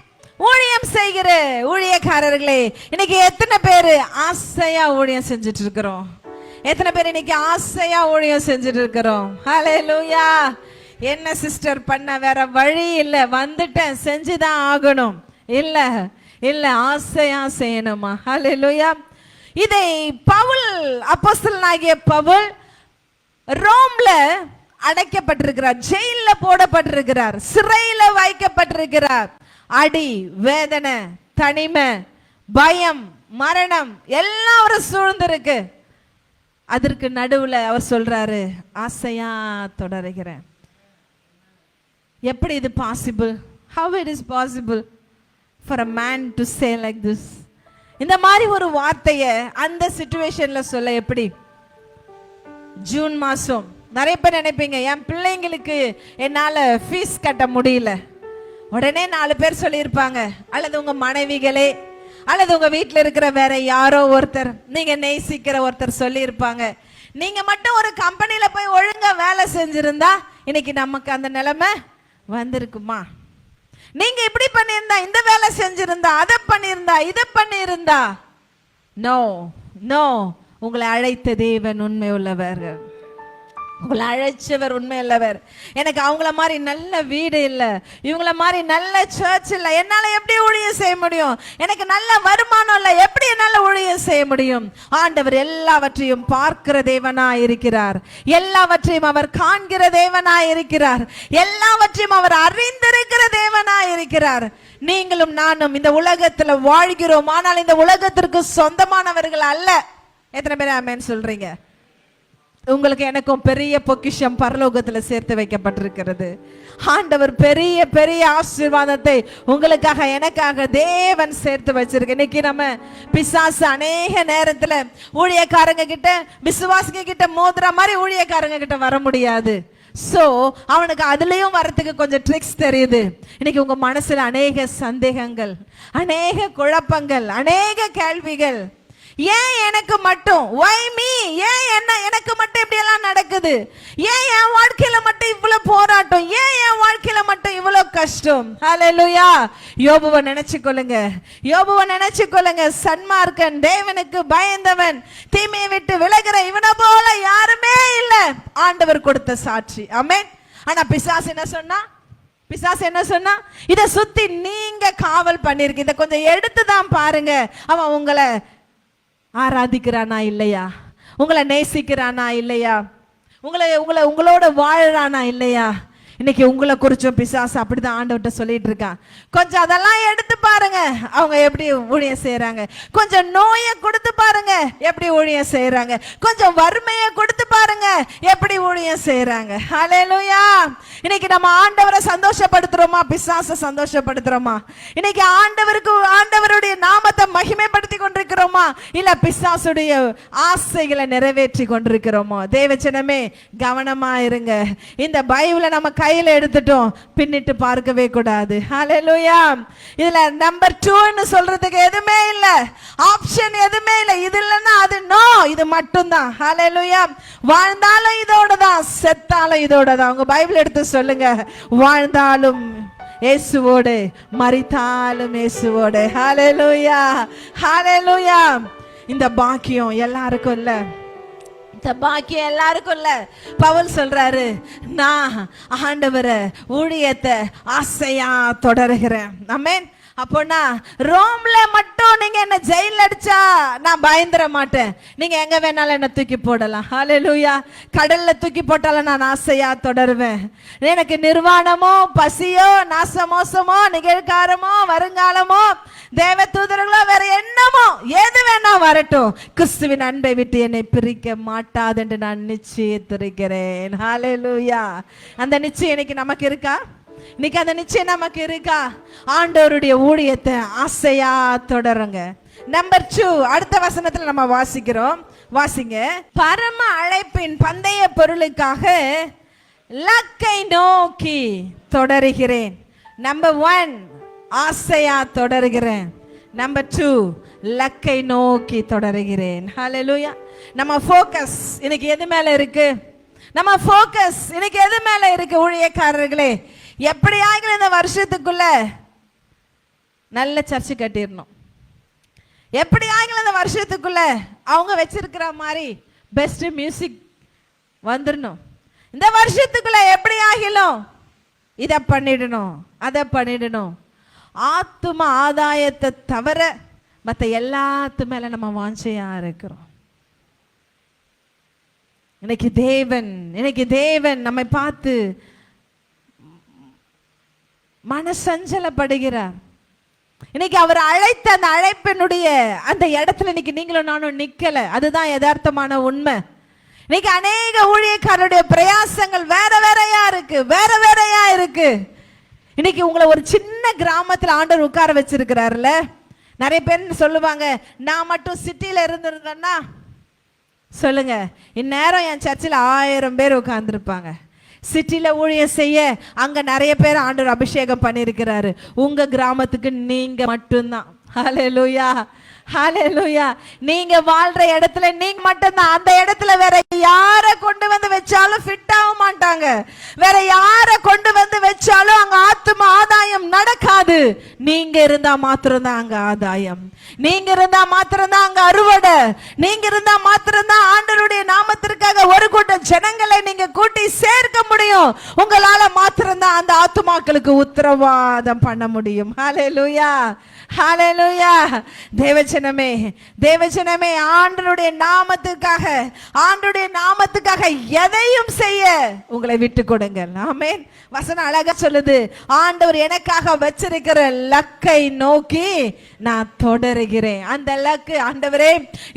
ஊழியம் செய்கிற ஊழியக்காரர்களே, இன்னைக்கு எத்தனை பேர் ஆசையா ஊழியம் செஞ்சுட்டு இருக்கிறோம்? எத்தனை பேர் இன்னைக்கு ஆசையா ஊழியம் செஞ்சுட்டு இருக்கிறோம்? ஹல்லேலூயா. என்ன சிஸ்டர் பண்ண, வேற வழி இல்லை, வந்துட்டேன் செஞ்சுதான் ஆகணும். இல்ல இல்ல, ஆசையா செய்யணுமா? ஹல்லேலூயா. இதை பவுல், அப்போஸ்தலனாகிய பவுல் ரோம்ல அடைக்கப்பட்டிருக்கிறார், ஜெயில போடப்பட்டிருக்கிறார், சிறையில வைக்கப்பட்டிருக்கிறார். அடி, வேதனை, தனிமை, பயம், மரணம் எல்லாம் அவரை சூழ்ந்திருக்கு. அதற்கு நடுவுல அவர் சொல்றாரு, ஆசையா தொடருகிறேன். எப்படி இது possible? How it is possible for a man to say like this? இந்த மாதிரி ஒரு வார்த்தையை அந்த சிச்சுவேஷன்ல சொல்ல எப்படி? ஜூன் மாசம் நிறைய பேர் நினைப்பீங்க, என் பிள்ளைங்களுக்கு என்னால ஃபீஸ் கட்ட முடியல. உடனே 4 பேர் சொல்லியிருப்பாங்க, அல்லது உங்க மனைவிகளே, அல்லது உங்க வீட்டில் இருக்கிற வேற யாரோ ஒருத்தர், நீங்க நேசிக்கிற ஒருத்தர் சொல்லியிருப்பாங்க, நீங்க மட்டும் ஒரு கம்பெனில போய் ஒழுங்கா வேலை செஞ்சிருந்தா இன்னைக்கு நமக்கு அந்த நிலைமை வந்திருக்குமா? நீங்க இப்படி பண்ணியிருந்தா, இந்த வேலை செஞ்சிருந்தா, அதை பண்ணியிருந்தா, இதை பண்ணியிருந்தா. நோ நோ, உங்களை அழைத்த தேவன் உண்மை உள்ளவர், உங்களை அழைச்சவர் உண்மை உள்ளவர். எனக்கு அவங்கள மாதிரி நல்ல வீடு இல்லை, இவங்கள மாதிரி நல்ல சர்ச் இல்லை, என்னால எப்படி ஊழியம் செய்ய முடியும்? எனக்கு நல்ல வருமானம் இல்லை, எப்படி என்னால ஊழியம் செய்ய முடியும்? ஆண்டவர் எல்லாவற்றையும் பார்க்கிற தேவனாய் இருக்கிறார், எல்லாவற்றையும் அவர் காண்கிற தேவனாய் இருக்கிறார், எல்லாவற்றையும் அவர் அறிந்திருக்கிற தேவனாய் இருக்கிறார். நீங்களும் நானும் இந்த உலகத்துல வாழ்கிறோம், ஆனால் இந்த உலகத்திற்கு சொந்தமானவர்கள் அல்ல. எத்தனை பேர் ஆமென் சொல்றீங்க? உங்களுக்கு எனக்கும் பெரிய பொக்கிஷம் பரலோகத்துல சேர்த்து வைக்கப்பட்டிருக்கிறது. ஆண்டவர் பெரிய பெரிய ஆசீர்வாதத்தை உங்களுக்காக எனக்காக தேவன் சேர்த்து வச்சிருக்கு. இன்னைக்கு நம்ம பிசாசு அநேக நேரத்துல ஊழியக்காரங்க கிட்ட, விசுவாசிங்க கிட்ட மோதுற மாதிரி ஊழியக்காரங்க கிட்ட வர முடியாது. சோ அவனுக்கு அதுலயும் வரத்துக்கு கொஞ்சம் ட்ரிக்ஸ் தெரியுது. இன்னைக்கு உங்க மனசுல அநேக சந்தேகங்கள், அநேக குழப்பங்கள், அநேக கேள்விகள். ஏன் எனக்கு மட்டும்? why me? ஏன் எனக்கு மட்டும் இப்படி எல்லாம் நடக்குது? ஏன் என் வாழ்க்கையில மட்டும் இவ்வளவு போராட்டம்? ஏன் என் வாழ்க்கையில மட்டும் இவ்வளவு கஷ்டம்? ஹல்லேலூயா. யோபுவை நினைச்சு கொள்ளுங்க, யோபுவை நினைச்சு கொள்ளுங்க. சன்மார்க்கன், தேவனுக்கு பயந்தவன், தீமையை விட்டு விலகிற இவனை போல யாருமே இல்ல. ஆண்டவர் கொடுத்த சாட்சி. ஆமென். ஆனா பிசாசு என்ன சொன்னா? பிசாசு என்ன சொன்னா? இதை சுத்தி நீங்க காவல் பண்ணிருக்கு, இதை கொஞ்சம் எடுத்துதான் பாருங்க, அவன் உங்களை ஆராதிக்கிறானா இல்லையா, உங்களை நேசிக்கிறானா இல்லையா? உங்களோட வாழறானா இல்லையா? இன்னைக்கு உங்களை குறிச்சும் பிசாசு அப்படிதான் ஆண்டவர்கிட்ட சொல்லிட்டு இருக்கான். கொஞ்சம் அதெல்லாம் எடுத்து பாருங்க, அவங்க எப்படி ஊழியம் செய்யறாங்க. கொஞ்சம் நோயை கொடுத்து பாருங்க, எப்படி ஊழியம் செய்யறாங்க. கொஞ்சம் வறுமையை கொடுத்து பாருங்க, எப்படி ஊழியம் செய்யறாங்க. ஹல்லேலூயா. இன்னைக்கு நம்ம ஆண்டவரை சந்தோஷப்படுத்துறோமா, பிசாசை சந்தோஷப்படுத்துறோமா? இன்னைக்கு ஆண்டவருடைய நாமத்தை மகிமைப்படுத்தி கொண்டிருக்கிறோமா, இல்ல பிசாசுடைய ஆசைகளை நிறைவேற்றி கொண்டிருக்கிறோமா? தேவஜனமே கவனமா இருங்க. இந்த பைபிளை நம்ம கையில எடுத்துட்டோம், பின்னிட்டு பார்க்கவே கூடாது. ஹல்லேலூயா. இதுல நம்பர் 2 சொல்றதுக்கு எதுவுமே இல்ல, ஆப்ஷன் எதுவுமே இல்ல. இது இல்லைன்னா அது நோ, இது மட்டும்தான். ஹல்லேலூயா. வாழ்ந்தாலும் இதோட தான், செத்தாலும் இதோட தான். உங்க பைபிள் எடுத்து சொல்லுங்க, வாழ்ந்தாலும் இயேசுவோடு, மரித்தாலும் இயேசுவோடு. ஹல்லேலூயா, ஹல்லேலூயா. இந்த பாக்கியம் எல்லாருக்கும் இல்ல, இந்த பாக்கியம் எல்லாருக்கும் இல்ல. பவுல் சொல்றாரு, நான் ஆண்டவரை ஊழியத்தை ஆசையா தொடருகிறேன். ஆமென். அப்போனா ரோம்ல மட்டும் நீங்க என்ன ஜெயில அடிச்சா நான் பயந்துட மாட்டேன். நீங்க எங்க வேணாலும் என்ன தூக்கி போடலாம். ஹல்லேலூயா. கடல்ல தூக்கி போட்டாலும் நான் ஆசையா தொடருவேன். எனக்கு நிர்வாணமோ, பசியோ, நாசமோசமோ, நிகழ்காலமோ, வருங்காலமோ, தேவ தூதர்களோ, வேற என்னமோ எது வேணா வரட்டும், கிறிஸ்துவின் அன்பை விட்டு என்னை பிரிக்க மாட்டாது என்று நான் நிச்சயித்திருக்கிறேன். ஹல்லேலூயா. அந்த நிச்சயம் இன்னைக்கு நமக்கு இருக்கா? இன்னைக்கு அந்த நிச்சயம் நமக்கு இருக்கா? ஆண்டவருடைய ஊழியத்தை ஆசையா தொடருங்க. நம்பர் 2, அடுத்த வசனத்துல நம்ம வாசிக்கிறோம். வாசிங்க. பரம அழைப்பின் பந்தய பொருளுக்காக லக்கை நோக்கி தொடருகிறேன். நம்பர் 1 ஆசையா தொடருகிறேன். நம்பர் 2 லக்கை நோக்கி தொடருகிறேன். ஹல்லேலூயா. நம்ம ஃபோக்கஸ் இன்னைக்கு எது மேல இருக்கு? நம்ம ஃபோக்கஸ் இன்னைக்கு எது மேல இருக்கு? ஊழியக்காரர்களே, எப்படி ஆகிற இந்த வருஷத்துக்குள்ள நல்ல சர்ச்சு கட்டிடணும். எப்படி ஆகிற இந்த வருஷத்துக்குள்ள அவங்க வச்சிருக்கிற மாதிரி பெஸ்ட் மியூசிக் வந்துடணும். இந்த வருஷத்துக்குள்ள எப்படி ஆகிலும் இதை பண்ணிடணும், அதை பண்ணிடணும். ஆத்தும ஆதாயத்தை தவிர மற்ற எல்லாத்து மேல நம்ம வாஞ்சையா இருக்கிறோம். இன்னைக்கு தேவன் நம்மை பார்த்து மனசஞ்சலப்படுகிறார். இன்னைக்கு அவர் அழைத்த அந்த அழைப்பினுடைய அந்த இடத்துல இன்னைக்கு நீங்களும் நானும் நிக்கல. அதுதான் யதார்த்தமான உண்மை. இன்னைக்கு அநேக ஊழியக்காரருடைய பிரயாசங்கள் வேற வேறையா இருக்கு. இன்னைக்கு உங்களை ஒரு சின்ன கிராமத்துல ஆண்டவர் உட்கார வச்சிருக்கிறாருல. நிறைய பேர் சொல்லுவாங்க, நான் மட்டும் சிட்டில இருந்திருந்தேன்னா சொல்லுங்க, இந்நேரம் என் சர்ச்சில் 1000 பேர் உட்கார்ந்துருப்பாங்க. சிட்டில ஊழியம் செய்ய அங்க நிறைய பேர் ஆண்டவர் அபிஷேகம் பண்ணியிருக்கிறாரு. உங்க கிராமத்துக்கு நீங்க மட்டும்தான். ஹல்லேலூயா, ஹல்லேலூயா. நீங்க வாழ்ற இடத்துல நீங்க மட்டும்தான். அந்த இடத்துல வேற யார கொண்டு வந்து வச்சாலும் ஃபிட் ஆக மாட்டாங்க. வேற யார கொண்டு வந்து வச்சாலும் அங்க ஆத்தும ஆதாயம் நடக்காது. நீங்க இருந்தா மாத்திரம்தான் அங்க ஆதாயம். நீங்க இருந்தா மாத்திரம்தான் அங்க அறுவடை. நீங்க இருந்தா மாத்திரம்தான் ஆண்டவருடைய நாமத்திற்காக ஒரு கூட்டம் ஜனங்களை நீங்க கூட்டி சேர்க்க முடியும். உங்களால மாத்திரம்தான் அந்த ஆத்துமாக்களுக்கு உத்தரவாதம் பண்ண முடியும். ஹல்லேலூயா, ஹல்லேலூயா. தேவஜனமே ஆண்டவருடைய நாமத்துக்காக எதையும் செய்ய உங்களை விட்டு கொடுங்கள். ஆமென். வசனம் அழகா சொல்லுது, ஆண்டவர் எனக்காக வச்சிருக்கிற லக்கை நோக்கி நான் தொடருகிறேன். அந்த லக்கு, ஆண்டவரே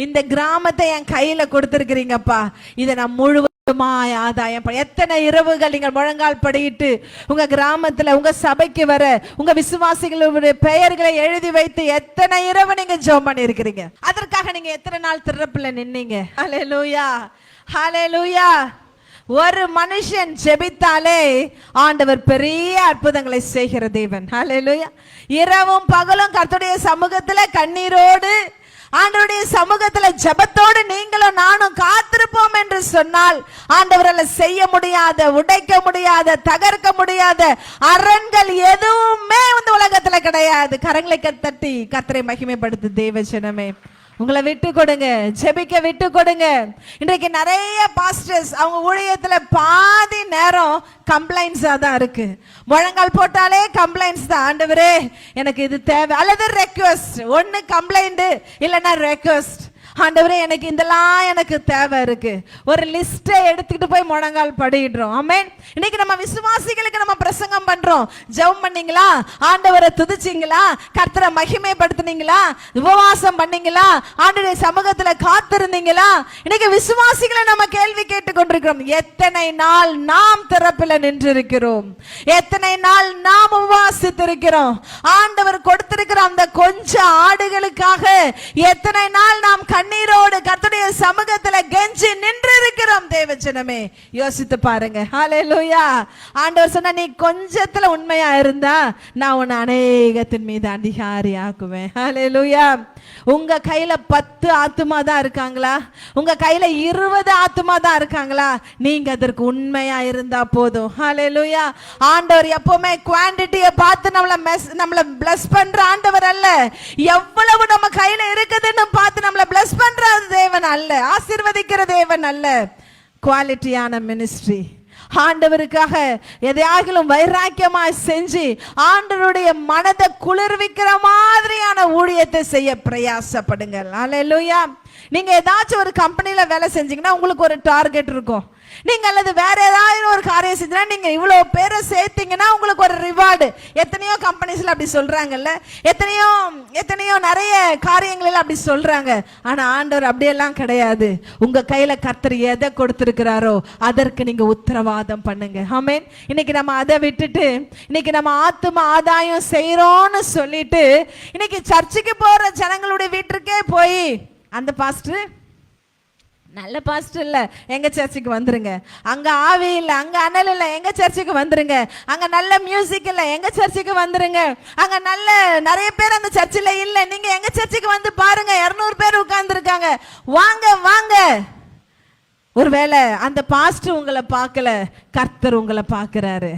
இந்த கிராமத்தை என் கையில கொடுத்திருக்கிறீங்கப்பா, இதை நான் முழுவதும் ஆதாயம். எத்தனை இரவுகள் நீங்கள் முழங்கால் படியிட்டு உங்க கிராமத்துல உங்க சபைக்கு வர உங்க விசுவாசிகளுடைய பெயர்களை எழுதி வைத்து எத்தனை இரவு நீங்க ஜெபம் பண்ணி இருக்கிறீங்க. அதற்காக நீங்க எத்தனை நாள் திறப்புல நின்னீங்க. ஹல்லேலூயா, ஹல்லேலூயா. ஒரு மனுஷன் ஜெபித்தாலே ஆண்டவர் பெரிய அற்புதங்களை செய்கிற தேவன். ஹல்லேலூயா. இரவும் பகலும் கர்த்தருடைய சமூகத்துல கண்ணீரோடு ஆண்டவருடைய சமூகத்துல ஜெபத்தோடு நீங்களும் நானும் காத்திருப்போம் என்று சொன்னால் ஆண்டவரால் செய்ய முடியாத, உடைக்க முடியாத, தகர்க்க முடியாத அரண்கள் எதுவுமே இந்த உலகத்துல கிடையாது. கரங்களை தட்டி கர்த்தரை மகிமைப்படுத்து தேவஜனமே. உங்களை விட்டு கொடுங்க, ஜெபிக்க விட்டு கொடுங்க. இன்றைக்கு நிறைய பாஸ்டர்ஸ் அவங்க ஊழியத்துல பாதி நேரம் கம்ப்ளைண்ட்ஸா தான் இருக்கு. முழங்கால் போட்டாலே கம்ப்ளைண்ட்ஸ் தான். ஆண்டவரே எனக்கு இது தேவை, அல்லது ரெக்வெஸ்ட். ஒன்னு கம்ப்ளைண்ட் இல்லைன்னா ரெக்வெஸ்ட். ஆண்டவரே எனக்கு இதெல்லாம் எனக்கு தேவை இருக்கு, ஒரு லிஸ்ட்டை எடுத்துக்கிட்டு போய் முழங்கால் படிடுறோம். ஆமென். இன்னைக்கு நம்ம விசுவாசிகளுக்கு நம்ம பிரசங்கம் பண்றோம். ஜெபம் பண்ணீங்களா? ஆண்டவரை துதிச்சீங்களா? கர்த்தரை மகிமைப்படுத்துனீங்களா? உபவாசம் பண்ணீங்களா? ஆண்டவருடைய சமூகத்துல காத்திருந்தீங்களா? இன்னைக்கு விசுவாசிகளை நம்ம கேள்வி கேட்டுக் கொண்டிருக்கிறோம். எத்தனை நாள் நாம் திறப்பில நின்றிருக்கிறோம்? எத்தனை நாள் நாம் உபவாசித்திருக்கிறோம்? ஆண்டவர் கொடுத்திருக்கிற அந்த கொஞ்ச ஆடுகளுக்காக எத்தனை நாள் நாம் கண்ணீரோடு கர்த்தருடைய சமூகத்துல கெஞ்சி நின்று இருக்கிறோம். தேவஜனமே, யோசித்து பாருங்க. ஹல்லேலூயா. ஆண்டவர் சொன்னா, நீ கொஞ்சத்துல உண்மையா இருந்தா நான் உன்னை அநேகத்தின் மீது அதிகாரி ஆக்குவேன். ஹல்லேலூயா. உங்க கையில 10 ஆத்துமா தான் இருக்காங்களா? உங்க கையில 20 ஆத்துமா தான் இருக்காங்களா? நீங்க அதற்கு உண்மையா இருந்தா போதும். ஹல்லேலூயா. ஆண்டவர் எப்பவுமே குவாண்டிட்டியை பார்த்து நம்மள பிளஸ் பண்ற ஆண்டவர் அல்ல. எவ்வளவு நம்ம கையில இருக்குதுன்னு பார்த்து நம்மள பிளஸ் பண்ற தேவன் அல்ல, ஆசீர்வதிக்கிற தேவன் அல்ல. குவாலிட்டியான மினிஸ்ட்ரி, ஆண்டவருக்காக எதையாகிலும் வைராக்கியமாய் செஞ்சு ஆண்டவருடைய மனதை குளிர்விக்கிற மாதிரியான ஊழியத்தை செய்ய பிரயாசப்படுங்கள். ஹல்லேலூயா. நீங்க ஏதாச்சும் ஒரு கம்பெனில வேலை செஞ்சீங்கன்னா உங்களுக்கு ஒரு டார்கெட் இருக்கும். நீங்க அல்லது வேற ஏதாவது ஒரு காரியம் செஞ்சா நீங்க இவ்வளவு பேரை சேர்த்தீங்கன்னா உங்களுக்கு ஒரு ரிவார்டு. எத்தனையோ கம்பெனிஸ்ல அப்படி சொல்றாங்கல்ல, எத்தனையோ நிறைய காரியங்களில் அப்படி சொல்றாங்க. ஆனா ஆண்டவர் அப்படியெல்லாம் கிடையாது. உங்க கையில கர்த்தர் எதை கொடுத்திருக்கிறாரோ அதற்கு நீங்க உத்தரவாதம் பண்ணுங்க. ஆமென். இன்னைக்கு நம்ம அதை விட்டுட்டு இன்னைக்கு நம்ம ஆத்தும ஆதாயம் செய்யறோம்னு சொல்லிட்டு இன்னைக்கு சர்ச்சுக்கு போற ஜனங்களுடைய வீட்டுக்கே போய், அந்த பாஸ்டர் நல்ல பாஸ்டர் இல்ல, எங்க சர்ச்சுக்கு வந்துருங்க. அங்க ஆவி இல்ல, அங்க அனல் இல்ல, எங்க சர்ச்சுக்கு வந்துருங்க. அங்க நல்ல மியூசிக் இல்ல, எங்க சர்ச்சுக்கு வந்துருங்க. அங்க நிறைய பேர் அந்த சர்ச்சில் இல்ல, நீங்க எங்க சர்ச்சுக்கு வந்து பாருங்க, 200 பேர் உட்கார்ந்து இருக்காங்க, வாங்க வாங்க. ஒருவேளை அந்த பாஸ்டர் உங்களை பார்க்கல, கர்த்தர் உங்களை பார்க்கிறாரு.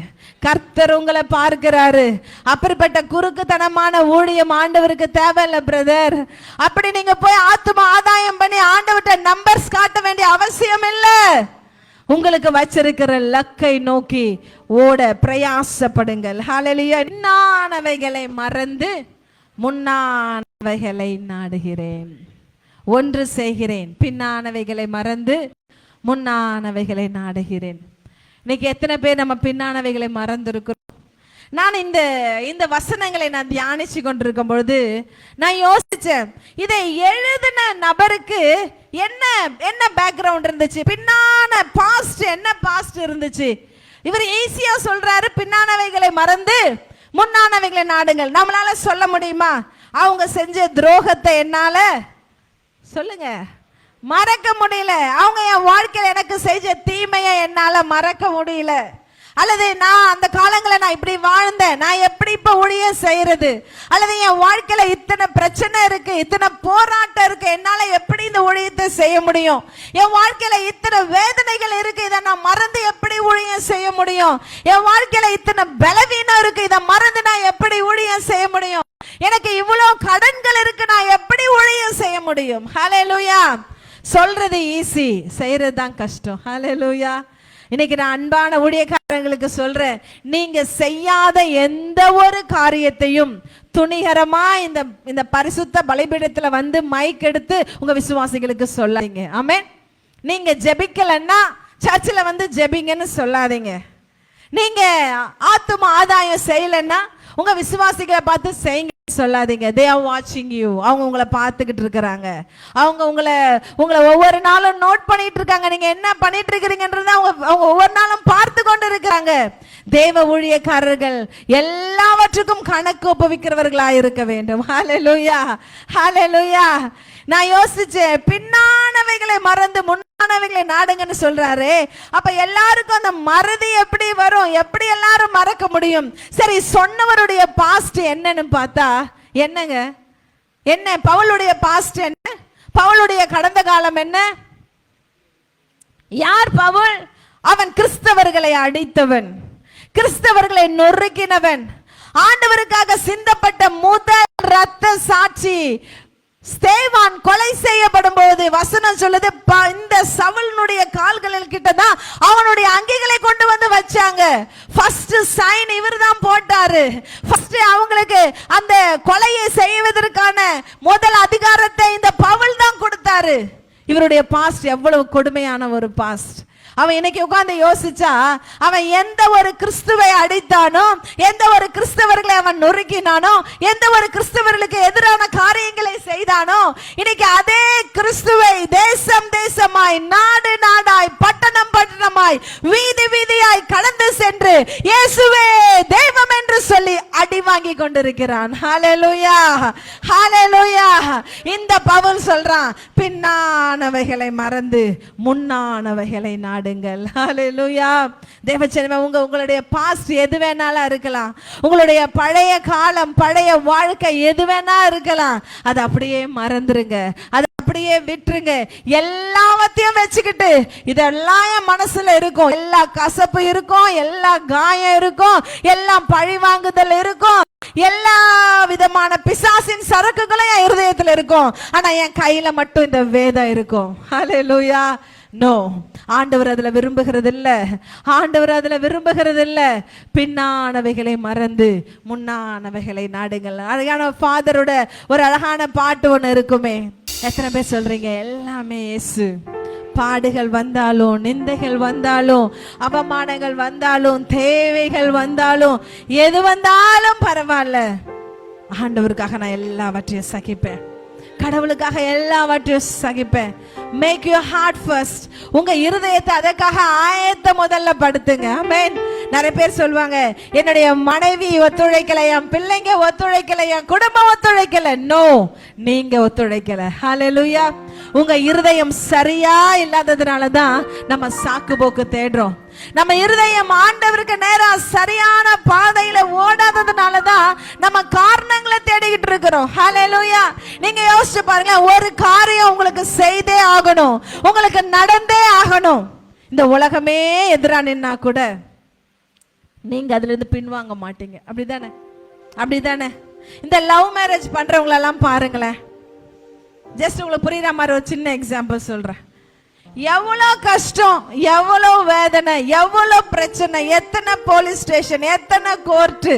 கர்த்தர் உங்களை பார்க்கிறாரு. அப்படிப்பட்ட குறுக்குத்தனமான ஊழியம் ஆண்டவருக்கு தேவையில்லை பிரதர். அப்படி நீங்க போய் ஆத்தும ஆதாயம் பண்ணி ஆண்டவர்கிட்ட நம்பர்ஸ் காட்ட வேண்டிய அவசியம் இல்லை. உங்களுக்கு வச்சிருக்கிற லக்கை நோக்கி ஓட பிரயாசப்படுங்கள். ஹல்லேலூயா. பின்னானவைகளை மறந்து முன்னானவைகளை நாடுகிறேன். ஒன்று செய்கிறேன், பின்னானவைகளை மறந்து முன்னானவைகளை நாடுகிறேன். இன்னைக்கு எத்தனை பேர் நம்ம பின்னானவைகளை மறந்துருக்கிறோம்? நான் இந்த வசனங்களை நான் தியானிச்சு கொண்டிருக்கும் பொழுது நான் யோசிச்சேன், இதை எழுதின நபருக்கு என்ன பேக்ரவுண்ட் இருந்துச்சு, பின்னான பாஸ்ட் என்ன பாஸ்ட் இருந்துச்சு. இவர் ஈஸியா சொல்றாரு, பின்னானவைகளை மறந்து முன்னானவைகளை நாடுங்கள். நம்மளால சொல்ல முடியுமா? அவங்க செஞ்ச துரோகத்தை என்னால சொல்லுங்க மறக்க முடியல. அவங்க என் வாழ்க்கையில் எனக்கு செஞ்ச தீமையை என்னால மறக்க முடியல. அல்லது நான் அந்த காலங்களை நான் இப்படி வாழ்ந்தேன், நான் எப்படி இப்ப ஊழியம் செய்யறது, அல்லது என் வாழ்க்கையில இத்தனை பிரச்சனை இருக்கு, இத்தனை போராட்டம் இருக்கு, என்னால எப்படி இந்த ஊழியத்தை செய்ய முடியும், என் வாழ்க்கையில இத்தனை வேதனைகள் இருக்கு, இதை நான் மறந்து எப்படி ஊழியம் செய்ய முடியும், என் வாழ்க்கையில இத்தனை பலவீனம் இருக்கு, இதை மறந்து நான் எப்படி ஊழியம் செய்ய முடியும், எனக்கு இவ்வளவு கடன்கள் இருக்கு, நான் எப்படி ஊழியம் செய்ய முடியும். ஹல்லேலூயா. சொல்றது ஈஸி, செய்யறது தான் கஷ்டம். ஹல்லேலூயா. இன்னைக்கு நான் அன்பான ஊழியக்காரங்களுக்கு சொல்றேன், நீங்க செய்யாத எந்த ஒரு காரியத்தையும் துணிகரமா இந்த பரிசுத்த பலிபீடத்துல வந்து மைக் எடுத்து உங்க விசுவாசிகளுக்கு சொல்லாதீங்க. ஆமென். நீங்க ஜெபிக்கலன்னா சர்ச்சில் வந்து ஜெபிங்கன்னு சொல்லாதீங்க. நீங்க ஆத்தும ஆதாயம் செய்யலன்னா உங்க விசுவாசிகளை பார்த்து செய்யுங்க சொல்லாதீங்க. they are watching you. அவங்க உங்களை பார்த்துக்கிட்டு இருக்கிறாங்க. அவங்க உங்களை ஒவ்வொரு நாளும் நோட் பண்ணிட்டு இருக்காங்க. நீங்க என்ன பண்ணிட்டு இருக்கிறீங்கன்றத அவங்க ஒவ்வொரு நாளும் பார்த்து கொண்டு இருக்கிறாங்க. தேவ ஊழியக்காரர்கள் எல்லாவற்றுக்கும் கணக்கு ஒப்புவிக்கிறவர்களாக இருக்க வேண்டும். ஹல்லேலூயா, ஹல்லேலூயா. நான் யோசிச்சேன், பின்னானவைகளை மறந்து முன்னானவைகளை நாடுங்கன்னு சொல்றாரு. அப்ப எல்லாருக்கும் அந்த மறதி எப்படி வரும்? எப்படி எல்லாரும் மறக்க முடியும்? சரி, சொன்னவருடைய பாஸ்ட் என்னன்னு பார்த்தா என்னங்க, என்ன பவுலுடைய பாஸ்ட் என்ன? பவுலுடைய கடந்த காலம் என்ன? யார் பவுல்? அவன் கிறிஸ்தவர்களை அடித்தவன், கிறிஸ்தவர்களை நொறுக்கினவன், ஆண்டவருக்காக சிந்தப்பட்ட முதல் ரத்த சாட்சி. ஸ்தேவான் கொலை செய்யப்படும் போது வசனம் சொல்லுது, இந்த சவுலுடைய கால்களில் கிட்டதான் அவனுடைய அங்கிகளை கொண்டு வந்து வச்சாங்க. ஃபர்ஸ்ட் சைன் இவர்தான் போட்டாரு. ஃபர்ஸ்ட் அவங்களுக்கு அந்த கொலையை செய்வதற்கான முதல் அதிகாரத்தை இந்த பவுல் தான் கொடுத்தாரு. இவருடைய பாஸ்ட் எவ்வளவு கொடுமையான ஒரு பாஸ்ட். அவன் இன்னைக்கு உட்கார்ந்து யோசிச்சா, அவன் எந்த ஒரு கிறிஸ்துவை அடித்தானோ, எந்த ஒரு கிறிஸ்தவர்களை அவன் நொறுக்கினானோ, எந்த ஒரு கிறிஸ்தவர்களுக்கு எதிரான காரியங்களை செய்தானோ, இன்னைக்கு அதே கிறிஸ்துவை தேசம் தேசமாய், நாடு நாடாய், பட்டணம் பட்டணமாய், வீதி வீதியாய் கடந்து சென்று இயேசுவே தெய்வம் என்று சொல்லி அடி வாங்கி கொண்டிருக்கிறான். ஹல்லேலூயா, ஹல்லேலூயா. இந்த பவுல் சொல்றான், பின்னானவைகளை மறந்து முன்னானவைகளை நாடுங்கள். ஹல்லேலூயா. தேவச்சனமே, உங்களுடைய பாஸ்ட் எது வேணாலும் இருக்கலாம், உங்களுடைய பழைய காலம், பழைய வாழ்க்கை எது வேணா இருக்கலாம். அது அப்படியே மறந்துருங்க, அது அப்படியே விட்டுருங்க. எல்லாவற்றையும் வச்சுக்கிட்டு இதெல்லாம் என் மனசுல இருக்கும், எல்லா கசப்பு இருக்கும், எல்லா காயம் இருக்கும், எல்லாம் பழி வாங்குதல் இருக்கும், எல்லா விதமான பிசாசின் சரக்குகளும் என் இருதயத்தில் இருக்கும். ஆனா என் கையில மட்டும் இந்த வேதம் இருக்கும். ஹல்லேலூயா. நோ, ஆண்டவர் அதுல விரும்புகிறது இல்ல, ஆண்டவர் அதுல விரும்புகிறது இல்ல. பின்னானவைகளை மறந்து முன்னானவைகளை நாடுங்கள். அழகான ஃபாதரோட ஒரு அழகான பாட்டு ஒண்ணு இருக்குமே, எத்தனை பேர் சொல்றீங்க? எல்லாமே இயேசு. பாடுகள் வந்தாலும், நிந்தைகள் வந்தாலும், அவமானங்கள் வந்தாலும், தேவைகள் வந்தாலும், எது வந்தாலும் பரவாயில்ல, ஆண்டவருக்காக நான் எல்லாவற்றையும் சகிப்பேன், கடவுளுக்காக எல்லாவற்றையும் சகிப்பேன். Make your heart first. உங்க இருதயத்தை அதற்காக ஆயத்த முதல்ல படுத்துங்க. ஆமென். நிறைய பேர் சொல்லுவாங்க, என்னுடைய மனைவி ஒத்துழைக்கல, என் பிள்ளைங்க ஒத்துழைக்கல, என் குடும்பம் ஒத்துழைக்கல. நோ, நீங்க ஒத்துழைக்கல. ஹல்லேலூயா. உங்க இருதயம் சரியா இல்லாததுனால தான் நம்ம சாக்கு போக்கு தேடுறோம். நம்ம இருதயம் ஆண்டவருக்கு நேரா சரியான பாதையில ஓடாததுனால தான் நம்ம காரணங்களை தேடிக்கிட்டு இருக்கிறோம். ஹல்லேலூயா. நீங்க யோசிச்சு பாருங்க, ஒரு காரியம் உங்களுக்கு செய்தே ஆகணும், உங்களுக்கு நடந்தே ஆகணும். இந்த உலகமே எதிரா நின்னா கூட நீங்க அதுல இருந்து பின்வாங்க மாட்டீங்க. அப்படிதானே? அப்படிதானே? இந்த லவ் மேரேஜ் பண்றவங்களெல்லாம் பாருங்களேன். ஜஸ்ட் உங்களுக்கு புரியுற மாதிரி ஒரு சின்ன எக்ஸாம்பிள் சொல்றேன். எவ்வளோ கஷ்டம், எவ்வளோ வேதனை, எவ்வளோ பிரச்சனை, எத்தனை போலீஸ் ஸ்டேஷன், எத்தனை கோர்ட்டு,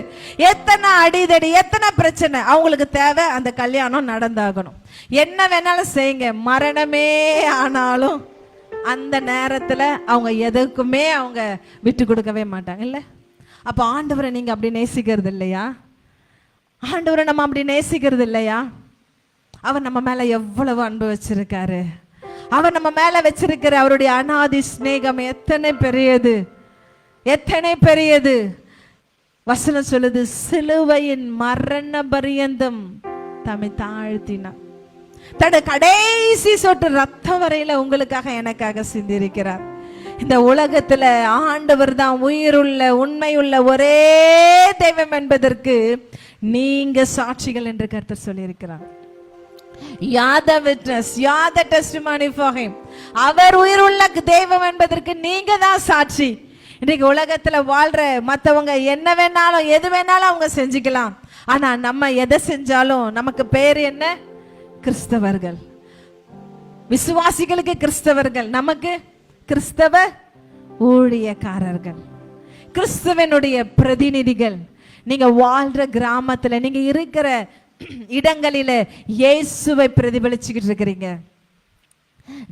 எத்தனை அடிதடி, எத்தனை பிரச்சனை. அவங்களுக்கு தேவை அந்த கல்யாணம் நடந்தாகணும். என்ன வேணாலும் செய்யுங்க, மரணமே ஆனாலும் அந்த நேரத்துல அவங்க எதுக்குமே அவங்க விட்டு கொடுக்கவே மாட்டாங்க. இல்ல? அப்ப ஆண்டவரை நீங்க அப்படி நேசிக்கிறது இல்லையா? ஆண்டவரை நம்ம அப்படி நேசிக்கிறது இல்லையா? அவர் நம்ம மேல எவ்வளவு அன்பு வச்சிருக்காரு. அவர் நம்ம மேல வச்சிருக்கிற அவருடைய அநாதி ஸ்நேகம் எத்தனை பெரியது, எத்தனை பெரியது. வசனம் சொல்லுது, சிலுவையின் மரண பரியந்தம் தம்மை தாழ்த்தினார். தட கடைசி சொட்டு ரத்தம் வரையில உங்களுக்காக எனக்காக சிந்திருக்கிறார். இந்த உலகத்துல ஆண்டவர் தான் உயிருள்ள உண்மையுள்ள ஒரே தெய்வம் என்பதற்கு நீங்க சாட்சிகள் என்று கர்த்தர் சொல்லியிருக்கிறார். அவர் உயிருள்ள தெய்வம் என்பதற்கு நீங்க தான் சாட்சி. இன்னைக்கு உலகத்துல வாழ்ற மத்தவங்க என்ன வேணாலும் எது வேணாலும் அவங்க செஞ்சுக்கலாம். ஆனா நம்ம எதை செஞ்சாலும் நமக்கு பேர் என்ன? கிறிஸ்தவர்கள். விசுவாசிகளுக்கு கிறிஸ்தவர்கள், நமக்கு கிறிஸ்தவ ஊழியக்காரர்கள், கிறிஸ்துவனுடைய பிரதிநிதிகள். நீங்க வாழ்ற கிராமத்துல, நீங்க இருக்கிற இடங்களில இயேசுவை பிரதிபலிச்சுக்கிட்டு இருக்கிறீங்க.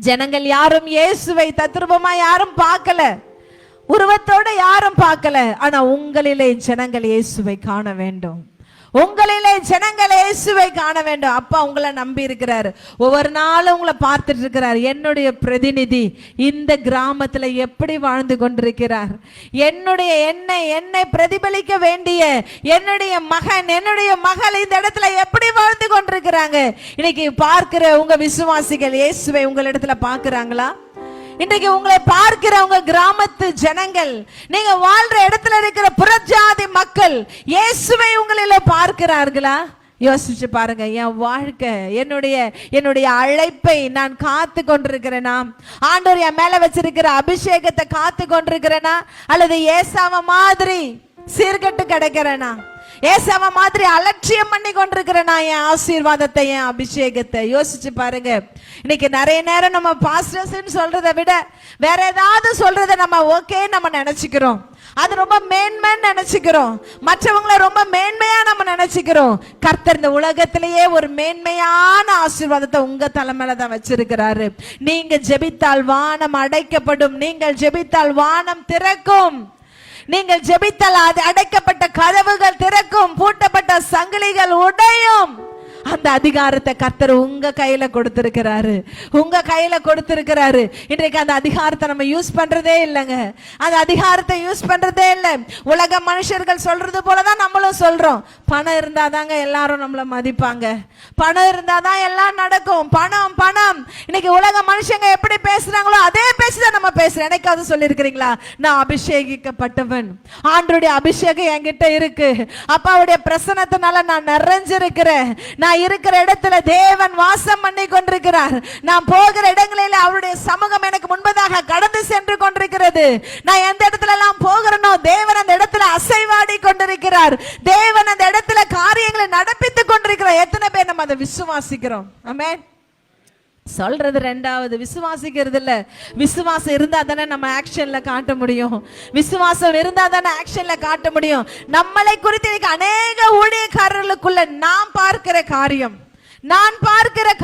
ஜனங்கள் யாரும் இயேசுவை தத்ரூபமா யாரும் பார்க்கல, உருவத்தோட யாரும் பார்க்கல. ஆனா உங்களிலே ஜனங்கள் இயேசுவை காண வேண்டும். உங்களிலே ஜனங்கள் இயேசுவை காண வேண்டும். அப்பா உங்களை நம்பி இருக்கிறார். ஒவ்வொரு நாளும் உங்களை பார்த்துட்டு இருக்கிறார். என்னுடைய பிரதிநிதி இந்த கிராமத்துல எப்படி வாழ்ந்து கொண்டிருக்கிறார், என்னை பிரதிபலிக்க வேண்டிய என்னுடைய மகன், என்னுடைய மகள் இந்த இடத்துல எப்படி வாழ்ந்து கொண்டிருக்கிறாங்க. இன்னைக்கு பார்க்கிற உங்க விசுவாசிகள் இயேசுவை உங்களிடத்துல பார்க்கிறாங்களா? இன்றைக்கு உங்களை பார்க்கிற உங்க கிராமத்து ஜனங்கள், நீங்க வாழ்ற இடத்துல இருக்கிற புறஜாதி மக்கள் இயேசுவை உங்களில பார்க்கிறார்களா? யோசிச்சு பாருங்க. என் வாழ்க்கை, என்னுடைய அழைப்பை நான் காத்து கொண்டிருக்கிறேனா? ஆண்டவர் என் மேல வச்சிருக்கிற அபிஷேகத்தை காத்து கொண்டிருக்கிறேனா? அல்லது ஏசாவ மாதிரி சீர்கட்டு கிடக்கிறேனா? ஏசாவ மாதிரி அலட்சியம் பண்ணி கொண்டிருக்கிற நான் என் ஆசீர்வாதத்தை, என் அபிஷேகத்தை யோசிச்சு பாருங்க. இன்னைக்கு நிறைய நேரம் நம்ம பாஸ்டர்ஸ் சொல்றதை விட வேற ஏதாவது சொல்றதை நம்ம ஓகே நம்ம நினைச்சுக்கிறோம். அது ரொம்ப மேன்மைன்னு நினைச்சுக்கிறோம். மற்றவங்களை ரொம்ப மேன்மையா நம்ம நினைச்சுக்கிறோம். கர்த்தர் இந்த உலகத்திலேயே ஒரு மேன்மையான ஆசீர்வாதத்தை உங்க தலைமையில தான் வச்சிருக்கிறாரு. நீங்க ஜெபித்தால் வானம் அடைக்கப்படும், நீங்கள் ஜெபித்தால் வானம் திறக்கும், நீங்கள் ஜெபித்தால் அது அடைக்கப்பட்ட கதவுகள் திறக்கும், பூட்டப்பட்ட சங்கிலிகள் உடையும். அந்த அதிகாரத்தை கர்த்தர் உங்க கையில கொடுத்திருக்கிறாரு, உங்க கையில கொடுத்திருக்கிறாரு. இன்றைக்கு அந்த அதிகாரத்தை நம்ம யூஸ் பண்றதே இல்லைங்க. அந்த அதிகாரத்தை யூஸ் பண்றதே இல்லை. உலக மனுஷர்கள் சொல்றது போலதான் நம்மளும் சொல்றோம். பணம் இருந்தாதாங்க எல்லாரும் நம்மள மதிப்பாங்க, பணம் இருந்தாதான் எல்லாம் நடக்கும், பணம் பணம். இன்னைக்கு உலக மனுஷங்க எப்படி பேசுறாங்களோ அதே பேசிதான் நம்ம பேசுறோம். எனக்காவது சொல்லியிருக்கிறீங்களா, நான் அபிஷேகிக்கப்பட்டவன், ஆண்டவருடைய அபிஷேகம் என்கிட்ட இருக்கு, அப்பாவுடைய பிரசன்னத்தினால நான் நிறைஞ்சிருக்கிறேன், நான் இருக்கிற இடத்துல தேவன் வாசம் பண்ணி கொண்டிருக்கிறார், நான் போகிற இடங்களில் அவருடைய சமூகம் எனக்கு முன்பதாக கடந்து சென்று கொண்டிருக்கிறது, நான் எந்த இடத்துல எல்லாம் போகிறனோ தேவன் அந்த இடத்துல அசைவாடி கொண்டிருக்கிறார், தேவன் அந்த இடத்துல காரியங்களை நடப்பித்துக் கொண்டிருக்கிறார். எத்தனை பேர் நம்ம அதை விசுவாசிக்கிறோம்? ஆமென். சொல்றது ரெண்டாவது, விசுவாசிக்கிறது இல்ல. விசுவாசம் இருந்தா தானே நம்ம ஆக்ஷன்ல காட்ட முடியும். விசுவாசம் இருந்தா தானே ஆக்ஷன்ல காட்ட முடியும். நம்மளை குறித்து அநேக ஊழியக்காரர்களுக்குள்ள நான் பார்க்கிற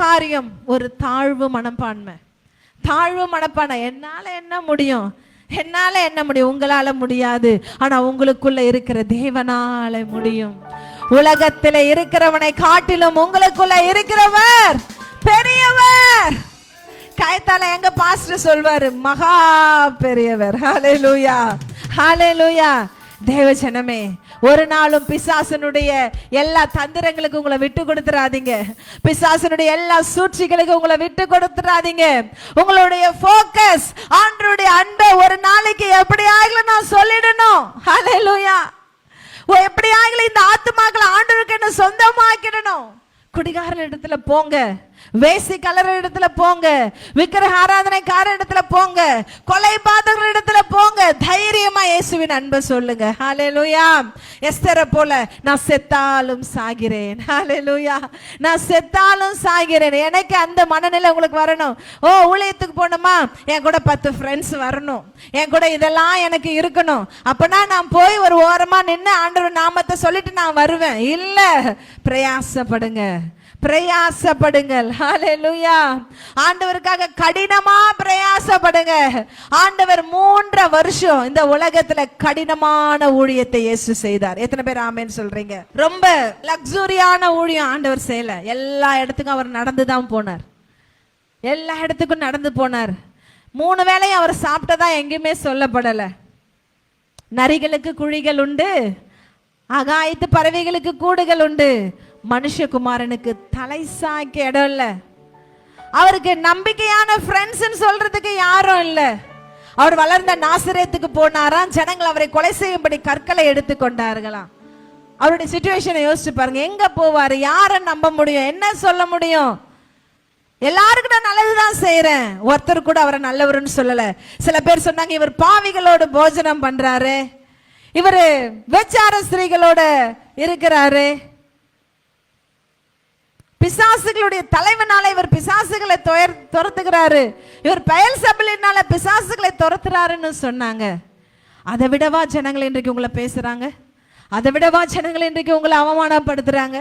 காரியம் ஒரு தாழ்வு மனப்பான்மை. தாழ்வு மனப்பான்மை. என்னால என்ன முடியும், என்னால என்ன முடியும், உங்களால முடியாது, ஆனா உங்களுக்குள்ள இருக்கிற தேவனால முடியும். உலகத்தில் இருக்கிறவனை காட்டிலும் உங்களுக்குள்ள இருக்கிறவர் பெரியவர். கைத்தால எங்க பாஸ்டர் சொல்வாரு, மகா பெரியவர். ஹல்லேலூயா, ஹல்லேலூயா. தேவஜனமே, ஒரு நாளும் பிசாசனுடைய எல்லா தந்திரங்களுக்கு உங்களை விட்டு கொடுத்துறாதீங்க. பிசாசனுடைய எல்லா சூழ்ச்சிகளுக்கு உங்களை விட்டு கொடுத்துறாதீங்க. உங்களுடைய போக்கஸ் ஆண்டவருடைய அன்பை ஒரு நாளைக்கு எப்படி ஆகலாம் நான் சொல்லிடணும். ஹல்லேலூயா. எப்படி ஆகல இந்த ஆத்துமாக்களை ஆண்டவருக்கு என்ன சொந்தமாக்கிடணும். குடிகாரன் இடத்துல போங்க, வேசி கலர் இடத்துல போங்க, விக்கிரக ஆராதனைக்கார இடத்துல போங்க, கொலை பாதகர் இடத்துல போங்க, தைரியமா இயேசுவின் அன்பை சொல்லுங்க. ஹல்லேலூயா. எஸ்தரை போல நான் செத்தாலும் சாகிறேன். ஹல்லேலூயா. நான் செத்தாலும் சாகிறேன். எனக்கு அந்த மனநிலை உங்களுக்கு வரணும். ஓ, ஊழியத்துக்கு போகணுமா, என் கூட 10 ஃப்ரெண்ட்ஸ் வரணும், என் கூட இதெல்லாம் எனக்கு இருக்கணும், அப்பனா நான் போய் ஒரு ஓரமா நின்று ஆண்டவர் நாமத்தை சொல்லிட்டு நான் வருவேன். இல்ல, பிரயாசப்படுங்க, பிரயாசப்படுங்கள். ஹல்லேலூயா. ஆண்டவருக்காக கடினமா பிரயாசப்படுங்க. ஆண்டவர் 3 வருஷம் இந்த உலகத்துல கடினமான ஊழியத்தை இயேசு செய்தார். எத்தனை பேர் ஆமென் சொல்றீங்க? ரொம்ப லக்ஸூரியான ஊழியம் ஆண்டவர் செய்யல. எல்லா இடத்துக்கும் அவர் நடந்துதான் போனார். எல்லா இடத்துக்கும் நடந்து போனார். 3 வேளையும் அவர் சாப்பிட்டதா எங்கேயுமே சொல்லப்படல. நரிகளுக்கு குழிகள் உண்டு, ஆகாயத்து பறவைகளுக்கு கூடுகள் உண்டு, மனுஷகுமாரனுக்கு தலை சாய்க்க இடம் இல்ல. அவருக்கு நம்பிக்கையான ஃப்ரெண்ட்ஸ் சொல்றதுக்கு யாரும் இல்ல. அவர் வளர்ந்த நாசரேத்துக்கு போனாராம். ஜனங்கள் அவரை கொலை செய்யும்படி கற்களை எடுத்து கொண்டார்களாம். அவருடைய சிச்சுவேஷனை யோசிச்சு பாருங்க. எங்க போவாரு, யாரை நம்ப முடியும், என்ன சொல்ல முடியும்? எல்லாருக்கும் நான் நல்லதுதான் செய்யறேன், ஒருத்தர் கூட அவரை நல்லவர்னு சொல்லல. சில பேர் சொன்னாங்க, இவர் பாவிகளோடு போஜனம் பண்றாரு, இவர் விபச்சார ஸ்திரீகளோட இருக்கிறாரு, பிசாசுகளுடைய தலைவனால இவர் பிசாசுகளை துரத்துகிறாரு, இவர் பெயல்செபூலினால பிசாசுகளை துரத்துறாருன்னு சொன்னாங்க. அதை விடவா ஜனங்கள் இன்றைக்கு உங்களை பேசுறாங்க? அதை விடவா ஜனங்கள் இன்றைக்கு உங்களை அவமானப்படுத்துறாங்க?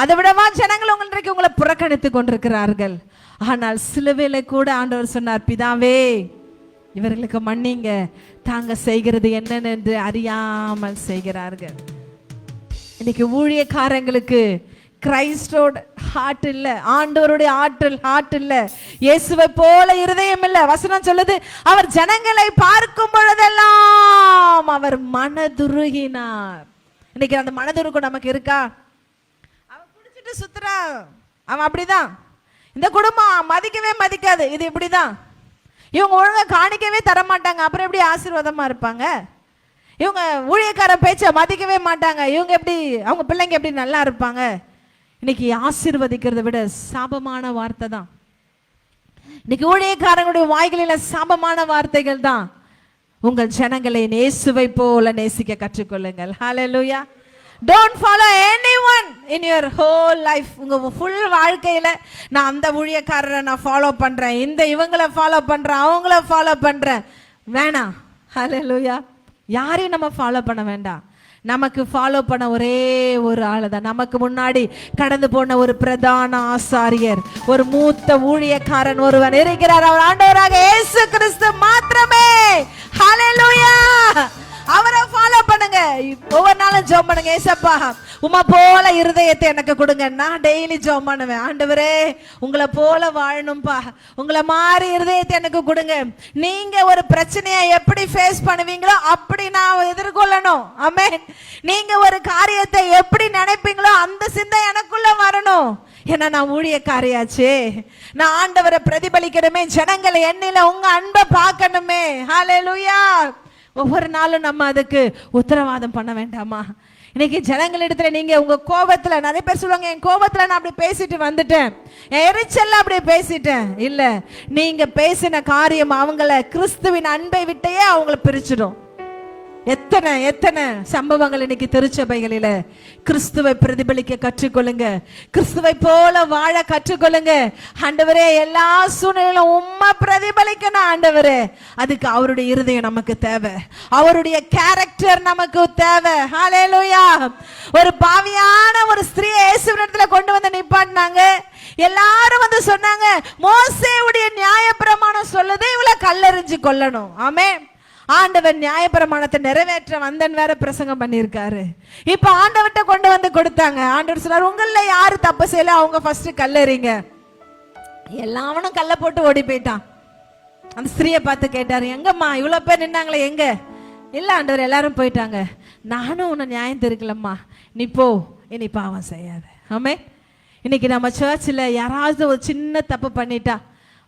அதை விடவா ஜனங்கள் இன்றைக்கு உங்களை புறக்கணித்து கொண்டிருக்கிறார்கள்? ஆனால் சிலுவையில கூட ஆண்டவர் சொன்னார், பிதாவே இவர்களுக்கு மன்னிங்க, தாங்க செய்கிறது என்னன்னு என்று அறியாமல் செய்கிறார்கள். இன்னைக்கு ஊழியக்காரங்களுக்கு கிரைஸ்டோட ஹார்ட் இல்ல, ஆண்டவருடைய ஆற்றல் ஹார்ட் இல்ல, இயேசுவை போல இருதயம் இல்ல. வசனம் சொல்லுது, அவர் ஜனங்களை பார்க்கும் பொழுதெல்லாம் அவர் மனதுருகினார். இன்னைக்கு அந்த மனதுருக்கம் நமக்கு இருக்கா? அவன் குடிச்சிட்டு சுத்துறான், அவன் அப்படிதான். இந்த குடும்பம் மதிக்கவே மதிக்காது, இது இப்படிதான். இவங்க ஒழுங்கா காணிக்கவே தர மாட்டாங்க, அப்புறம் எப்படி ஆசீர்வாதமா இருப்பாங்க? இவங்க ஊழியக்கார பேச்ச மதிக்கவே மாட்டாங்க, இவங்க எப்படி, அவங்க பிள்ளைங்க எப்படி நல்லா இருப்பாங்க? இன்னைக்கு ஆசீர்வதிக்கிறத விட சாபமான வார்த்தை தான். இன்னைக்கு ஊழியக்காரங்களுடைய வாய்களில சாபமான வார்த்தைகள் தான். உங்கள் ஜனங்களை இயேசுவை போல நேசிக்க கற்றுக்கொள்ளுங்கள். Hallelujah. Don't follow anyone in your whole life. உங்க ஃபுல் வாழ்க்கையில நான் அந்த ஊழியக்காரரை நான் ஃபாலோ பண்றேன், இந்த இவங்களை ஃபாலோ பண்றேன், அவங்கள ஃபாலோ பண்றேன், வேணாம். ஹல்லேலூயா. யாரையும் நம்ம ஃபாலோ பண்ண வேண்டாம். நமக்கு ஃபாலோ பண்ண ஒரே ஒரு ஆளு தான். நமக்கு முன்னாடி கடந்து போன ஒரு பிரதான ஆசாரியர், ஒரு மூத்த ஊழியக்காரன் ஒருவன் இருக்கிறார். அவர் ஆண்டவராக இயேசு கிறிஸ்து மாத்திரமே. ஹல்லேலூயா. அவரை ஃபாலோ பண்ணுங்க. ஒவ்வொரு நாளும் ஜெபம் பண்ணுங்க, ஏசப்பா உம்மை போல இருதயத்தை எனக்கு கொடுங்க. நான் டெய்லி ஜெபம் பண்ணுவேன், ஆண்டவரே உங்களை போல வாழணும்பா, உங்களை மாதிரி இருதயத்தை எனக்கு கொடுங்க. நீங்க ஒரு பிரச்சனையை எப்படி ஃபேஸ் பண்ணுவீங்களோ அப்படி நான் எதிர்கொள்ளணும். ஆமென். நீங்க ஒரு காரியத்தை எப்படி நினைப்பீங்களோ அந்த சிந்தை எனக்குள்ள வரணும். ஏன்னா நான் ஊழியக்காரியாச்சே, நான் ஆண்டவரை பிரதிபலிக்கணுமே, ஜனங்களை எண்ணில உங்க அன்பை பார்க்கணுமே. ஹல்லேலூயா. ஒவ்வொரு நாளும் நம்ம அதுக்கு உத்தரவாதம் பண்ண வேண்டாமா? இன்னைக்கு ஜனங்களிடத்துல நீங்க உங்க கோபத்துல, நிறைய பேர் சொல்லுவாங்க என் கோபத்துல நான் அப்படி பேசிட்டு வந்துட்டேன், எரிச்சல்ல அப்படி பேசிட்டேன். இல்ல, நீங்க பேசின காரியம் அவங்கள கிறிஸ்துவின் அன்பை விட்டையே அவங்கள பிரிச்சிடும். எத்தனை எத்தனை சம்பவங்கள் இன்னைக்கு திருச்சபைகளில. கிறிஸ்துவை பிரதிபலிக்க கற்றுக்கொள்ளுங்க, கிறிஸ்துவை போல வாழ கற்றுக்கொள்ளுங்க. ஆண்டவரே எல்லா சூழ்நிலையிலும் உம்மை பிரதிபலிக்கணும் ஆண்டவரே. அதுக்கு அவருடைய இருதயம் நமக்கு தேவை, அவருடைய கேரக்டர் நமக்கு தேவை. ஹல்லேலூயா. ஒரு பாவியான ஒரு ஸ்திரீ இயேசுவினிடத்துல கொண்டு வந்து நிப்பாட்டினாங்க. எல்லாரும் வந்து சொன்னாங்க, மோசேயுடைய நியாயப்பிரமாணம் சொல்லுது இவளை கல்லெறிஞ்சு கொல்லணும். ஆமென். ஆண்டவர் நியாயப்பிரமாணத்தை நிறைவேற்ற வந்தன் வேற பிரசங்கம் பண்ணியிருக்காரு. இப்ப ஆண்டவர்கிட்ட கொண்டு வந்து கொடுத்தாங்க. ஆண்டவர் சொன்னார், உங்கள யாரு தப்பு செய்யல அவங்க ஃபர்ஸ்ட் கல்லெறிங்க. எல்லாவனும் கல்ல போட்டு ஓடி போயிட்டான். அந்த ஸ்திரியை பார்த்து கேட்டாரு, எங்கம்மா இவ்வளவு பேர் நின்னாங்களே எங்க? இல்ல ஆண்டவர் எல்லாரும் போயிட்டாங்க. நானும் உன்னை நியாயம் தெரிக்கலம்மா, நீ போ, இனி பாவம் செய்யாத. ஆமே. இன்னைக்கு நம்ம சர்ச்சில் யாராவது ஒரு சின்ன தப்பு பண்ணிட்டா,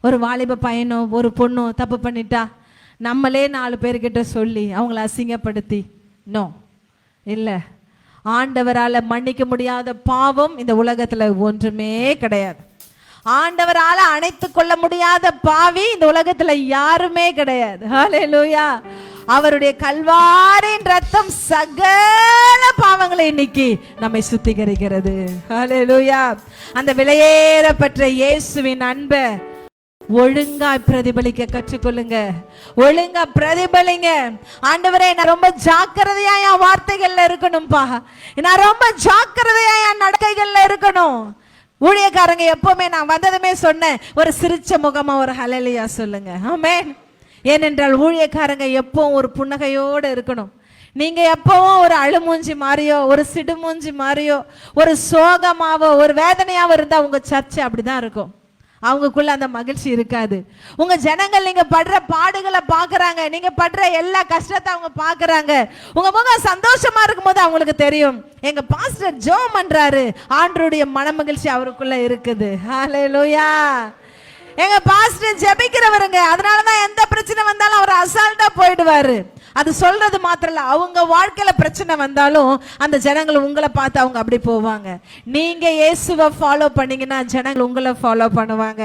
ஒரு வாலிப பையனோ ஒரு பொண்ணோ தப்பு பண்ணிட்டா, நம்மளே 4 பேர்கிட்ட சொல்லி அவங்கள அசிங்கப்படுத்தி, நோ இல்லை, ஆண்டவரால் மன்னிக்க முடியாத பாவம் இந்த உலகத்தில் ஒன்றுமே கிடையாது. ஆண்டவரால் அணைத்து கொள்ள முடியாத பாவி இந்த உலகத்தில் யாருமே கிடையாது. ஹல்லேலூயா. அவருடைய கல்வாரின் ரத்தம் சகல பாவங்களை இன்னைக்கு நம்மை சுத்திகரிக்கிறது. ஹல்லேலூயா. அந்த விலையேறப்பட்ட இயேசுவின் அன்பை ஒழுங்காய் பிரதிபலிக்க கற்றுக்கொள்ளுங்க, ஒழுங்கா பிரதிபலிங்க. ஆண்டவரே நான் ரொம்ப ஜாக்கிரதையா என் வார்த்தைகள்ல இருக்கணும்பா, நான் ரொம்ப ஜாக்கிரதையா என் நடக்கைகள்ல இருக்கணும். ஊழியக்காரங்க எப்பவுமே நான் வந்ததுமே சொன்னேன், ஒரு சிரிச்ச முகமா ஒரு ஹல்லேலூயா சொல்லுங்க. ஆமென். ஏனென்றால் ஊழியக்காரங்க எப்பவும் ஒரு புன்னகையோடு இருக்கணும். நீங்க எப்பவும் ஒரு அழுமூஞ்சி மாறியோ, ஒரு சிடுமூஞ்சி மாறியோ, ஒரு சோகமாவோ ஒரு வேதனையாவோ இருந்தா உங்க சர்ச்சை அப்படிதான் இருக்கும். அவங்களுக்குள்ள அந்த மகிழ்ச்சி இருக்காது. உங்க ஜனங்கள் நீங்க படுற பாடுகளை பாக்குறாங்க, நீங்க படுற எல்லா கஷ்டத்தை அவங்க பாக்குறாங்க. உங்க முகம் சந்தோஷமா இருக்கும் போது அவங்களுக்கு தெரியும், எங்க பாஸ்டர் ஜெபம் பண்றாரு, ஆண்டவருடைய மனமகிழ்ச்சி அவருக்குள்ள இருக்குது. ஹல்லேலூயா. எங்க பாஸ்டர் ஜெபிக்கிறவருங்க, அதனாலதான் எந்த பிரச்சனை வந்தாலும் அவர் அசால்ட்டா போயிடுவாரு. அது சொல்றது மாத்திரம் இல்ல, அவங்க வாழ்க்கையில பிரச்சனை வந்தாலும் அந்த ஜனங்கள் உங்களை பார்த்து அவங்க அப்படி போவாங்க. நீங்க இயேசுவை ஃபாலோ பண்ணீங்கன்னா ஜனங்கள் உங்களை ஃபாலோ பண்ணுவாங்க.